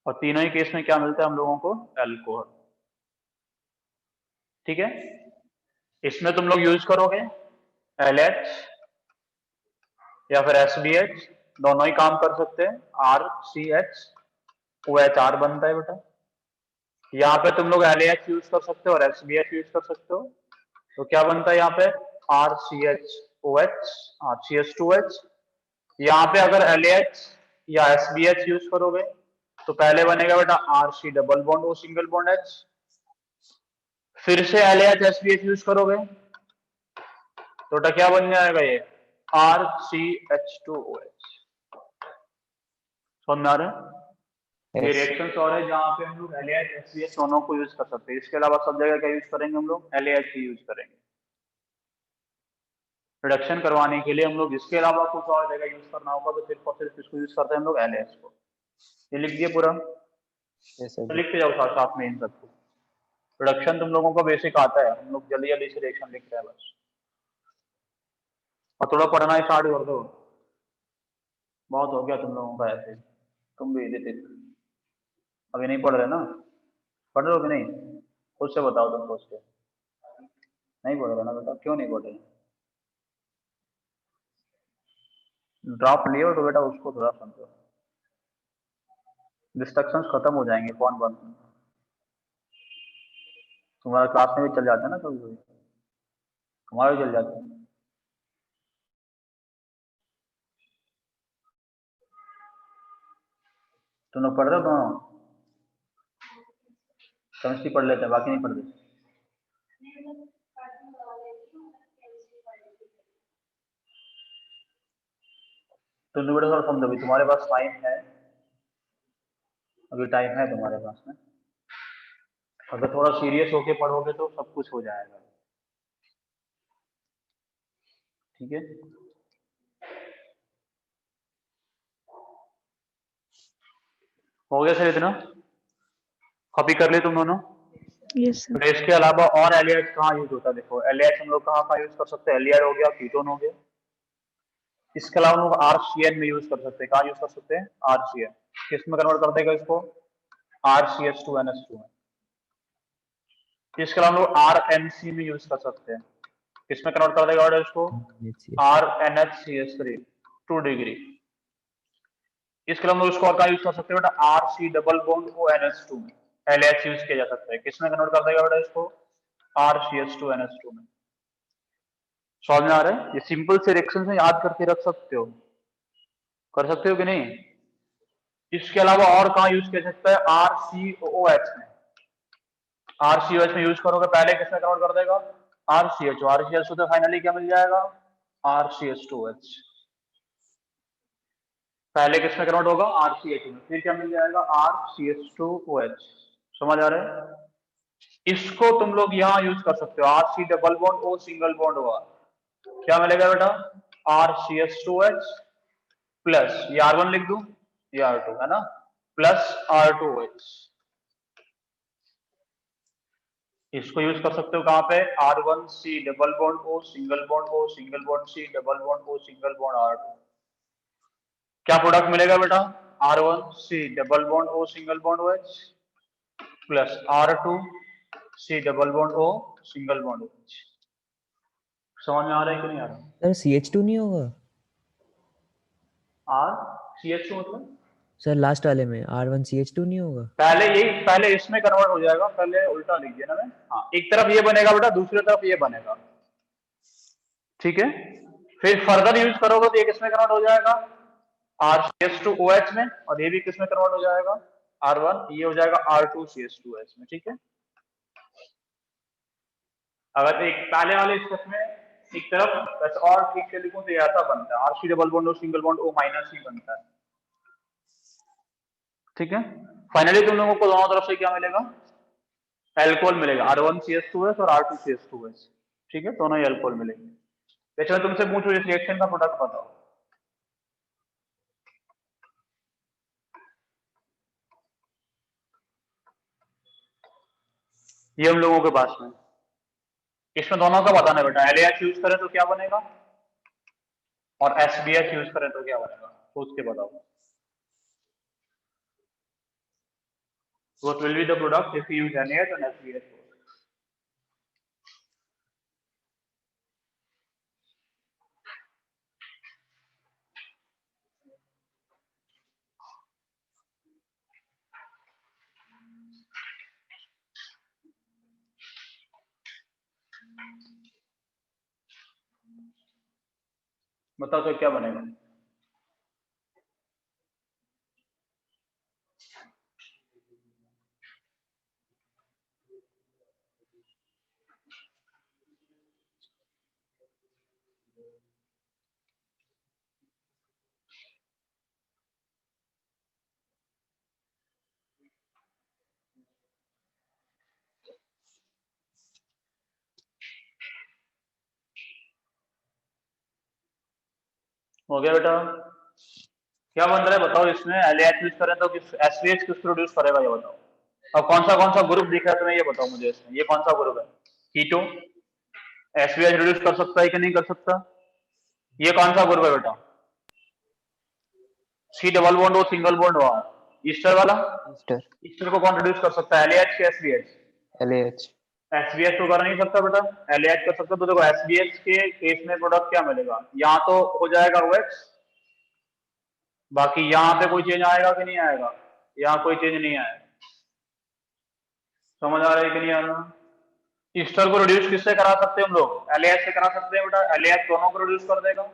[SPEAKER 1] और तीनों ही केस में क्या मिलता है हम लोगों को, एल्कोहल, ठीक है। इसमें तुम लोग यूज करोगे LH या फिर SBH, दोनों ही काम कर सकते हैं, RCH OH बनता है बेटा, यहाँ पे तुम लोग LAH यूज कर सकते हो और SBH यूज कर सकते हो, तो क्या बनता है यहाँ पे, RCHOH RCH2H। यहाँ पे अगर LAH या SBH यूज करोगे तो पहले बनेगा बेटा RC double bond O single bond H, फिर से LAH SBH यूज करोगे तो क्या बन जाएगा, ये RCH2OH। समझ में आ रहा है? ये
[SPEAKER 2] Yes.
[SPEAKER 1] रिएक्शंस और है जहाँ पे हम लोग LAH HCH दोनों को यूज कर सकते हैं। इसके अलावा सब जगह क्या यूज करेंगे हम लोग? LAH ही यूज करेंगे रिडक्शन करवाने के लिए। हम लोग इसके अलावा कुछ और जगह यूज करना होगा तो सिर्फ और सिर्फ इसको यूज करते हैं हम लोग LAH को। ये लिख दिए पूरा?
[SPEAKER 2] Yes, sir.
[SPEAKER 1] तो लिखते जाओ साथ साथ में इन सबको। प्रोडक्शन तुम लोगों को बेसिक आता है, हम लोग जल्दी जल्दी से रिएक्शन लिख रहे हैं बस, और थोड़ा पढ़ना स्टार्ट कर दो। बहुत हो गया तुम लोगों का ऐसे, तुम भी इधर अभी नहीं पढ़ रहे ना? पढ़ रहे हो कि नहीं? खुद से बताओ तुम सोच के। नहीं पढ़ रहे ना बेटा? क्यों नहीं पढ़ रहे? ड्रॉप लियो तो बेटा उसको थोड़ा समझो, डिस्ट्रक्शंस खत्म हो जाएंगे। कौन बंद? तुम्हारा क्लास में भी चल जाता है ना कभी कभी, तुम्हारा भी चल जाता है। तुम लोग पढ़ रहे हो दोनों? केमिस्ट्री पढ़ लेते हैं, बाकी नहीं पढ़ते? तुम लोग बेटा थोड़ा समझो, अभी तुम्हारे पास टाइम है, अभी टाइम है तुम्हारे पास में। अगर थोड़ा सीरियस होके पढ़ोगे तो सब कुछ हो जाएगा, ठीक है? हो गया सर इतना? कॉपी कर ली तुम दोनों?
[SPEAKER 3] Yes sir.
[SPEAKER 1] तो इसके अलावा और एलियाड कहाँ यूज होता है? देखो एलियाड हम लोग कहाँ कहाँ यूज कर सकते हैं? एलियाड हो गया, कीटोन हो गया। इसके अलावा हम लोग RCN में यूज कर सकते हैं। कहाँ यूज कर सकते हैं? RCN। किस में कन्वर्ट कर देगा इसको? RCH2NH2 में। इसके अलावा हम लोग RNC में यूज कर सकते हैं। किस में कन्वर्ट कर देगा इसको? RNHCH3 2 degree. इसके अलावा हम लोग इसको और कहाँ यूज कर सकते हैं बेटा? RC डबल बॉन्ड ONH2 में LH यूज किया जा सकता है। किस में कन्वर्ट कर देगा बेटा इसको? RCH2NH2 में। समझ में आ रहा है? ये सिंपल से रिएक्शन से याद करके रख सकते हो, कर सकते हो कि नहीं? इसके अलावा और कहाँ यूज किया जा सकता है? RCOH में। RCOH में यूज करोगे, पहले किसमें कन्वर्ट कर देगा? RCH। RCH तो फाइनली क्या मिल जाएगा? RCH2H। पहले किसमें कन्वर्ट होगा? RCH में, फिर क्या मिल जाएगा? RCH2OH। समझ आ रहा है? इसको तुम लोग यहाँ यूज कर सकते हो, RC double bond O single bond OR। क्या मिलेगा बेटा? RCH2H प्लस ये R1 लिख दूं, ये R2 है ना, प्लस R2OH। इसको यूज कर सकते हो कहाँ पे? R1C double bond O single bond O single bond C double bond O single bond R2। क्या प्रोडक्ट मिलेगा बेटा? R1C double bond O single bond OH plus R2C double bond O single bond OH। समझ में आ रहा है कि नहीं आ रहा?
[SPEAKER 2] सर CH2 नहीं होगा?
[SPEAKER 1] RCH2 मतलब
[SPEAKER 2] सर लास्ट वाले में R1CH2 नहीं होगा?
[SPEAKER 1] पहले इसमें कन्वर्ट हो जाएगा, पहले उल्टा लिख दिया ना मैं। हाँ, एक तरफ ये बनेगा बेटा, दूसरी तरफ ये बनेगा, ठीक है? फिर फर्दर यूज करोगे तो ये किसमें कन्वर्ट हो जाएगा? RCH2OH में, और ये भी किसमें कन्वर्ट हो जाएगा? R1, ये हो जाएगा R2CH2OH में, ठीक है? अगर एक पहले वाले स्टेप में एक तरफ बस और ठीक से लिखूं तो ये ऐसा बनता है, RC double bond O single bond O minus ही बनता है, ठीक है? फाइनली तुम लोगों को दोनों तरफ से क्या मिलेगा? एल्कोहल मिलेगा, R1CH2S और R2CH2S, ठीक है? दोनों ही एल्कोहल मिलेंगे। वैसे मैं तुमसे पूछूं इस रिएक्शन का प्रोडक्ट बताओ। ये हम लोगों के पास में, इसमें दोनों का बताना बेटा। LAH यूज करें तो क्या बनेगा, और SBH यूज करें तो क्या बनेगा, सोच के बताओ। What will be the product if you use NaH and SBH? बताओ तो क्या बनेगा? हो गया बेटा? क्या बन रहा है बताओ? इसमें LAH यूज करें तो किस SVH किस प्रोड्यूस करेगा ये बताओ? अब कौन सा ग्रुप दिख रहा है तुम्हें ये बताओ मुझे इसमें, ये कौन सा ग्रुप है? कीटो SVH रिड्यूस कर सकता है कि नहीं कर सकता? ये कौन सा ग्रुप है बेटा? C डबल बॉन्ड और सिंगल बॉन्ड हुआ ईस्टर वाला।
[SPEAKER 2] ईस्टर
[SPEAKER 1] ईस्टर को कौन रिड्यूस कर सकता है? LAH के SVH?
[SPEAKER 2] LAH
[SPEAKER 1] SVH तो कर नहीं सकता बेटा, LAH कर सकता। तो देखो SVH के केस में प्रोडक्ट क्या मिलेगा? यहाँ तो हो जाएगा OH, बाकी यहाँ पे कोई चेंज आएगा कि नहीं आएगा? यहाँ कोई चेंज नहीं आएगा। समझ आ रहा है कि नहीं आ रहा? ईस्टर को रिड्यूस किससे करा सकते हैं हम लोग? LAH से करा सकते हैं बेटा। LAH दोनों को रिड्यूस कर देगा।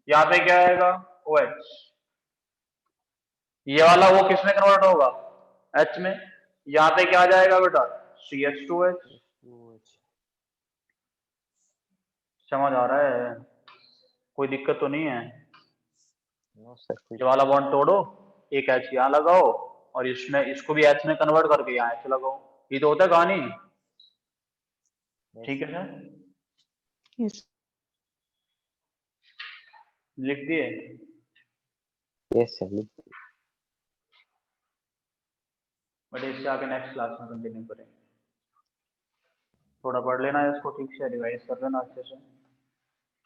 [SPEAKER 1] यहाँ पे क्या आएगा? OH। ये वाला वो किस में कन्वर्ट होगा? H में। यहाँ पे क्या आ जाएगा बेटा? CH2H। समझ आ रहा है? कोई दिक्कत तो नहीं है?
[SPEAKER 2] नो सर
[SPEAKER 1] ये वाला बॉन्ड तोड़ो, एक H यहाँ लगाओ और इसमें इसको भी H में कन्वर्ट करके यहाँ H लगाओ। ये तो होता है कहानी। ठीक है सर,
[SPEAKER 3] यस
[SPEAKER 1] लिख दिए?
[SPEAKER 2] यस सर
[SPEAKER 1] बट इससे आगे नेक्स्ट क्लास में कंटिन्यू करेंगे। थोड़ा पढ़ लेना है इसको ठीक से, रिवाइज कर लेना अच्छे से,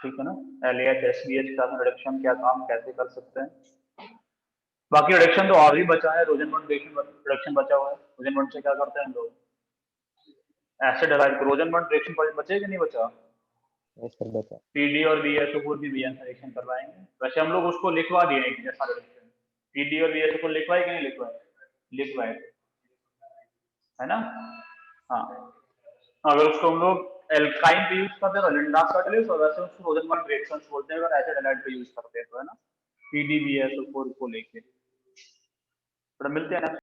[SPEAKER 1] ठीक है ना? LAH SVH का रिडक्शन क्या काम कैसे कर सकते हैं। बाकी रिडक्शन तो और भी बचा है, रोजनबर्ग रिडक्शन बचा हुआ है। रोजनबर्ग से क्या करते हैं हम लोग? Acid halide. रोजनबर्ग रिएक्शन बचे कि नहीं बचा?
[SPEAKER 2] यस सर बता
[SPEAKER 1] PD और BSO भी BN रिएक्शन करवाएंगे। वैसे हम लोग उसको लिखवा दिए हैं जैसा रिडक्शन। PD और BSO को लिखवाए कि नहीं लिखवाए? लिखवाए, है ना? हाँ, अगर उसको हम लोग एल्काइन पे यूज करते हैं तो लिंडास कैटालिस्ट, और वैसे उसको रोजनबर्ग रिएक्शंस बोलते हैं अगर एसिड हैलाइड पे यूज करते हैं तो, है ना? PDBSO4 को लेके। मिलते हैं ना।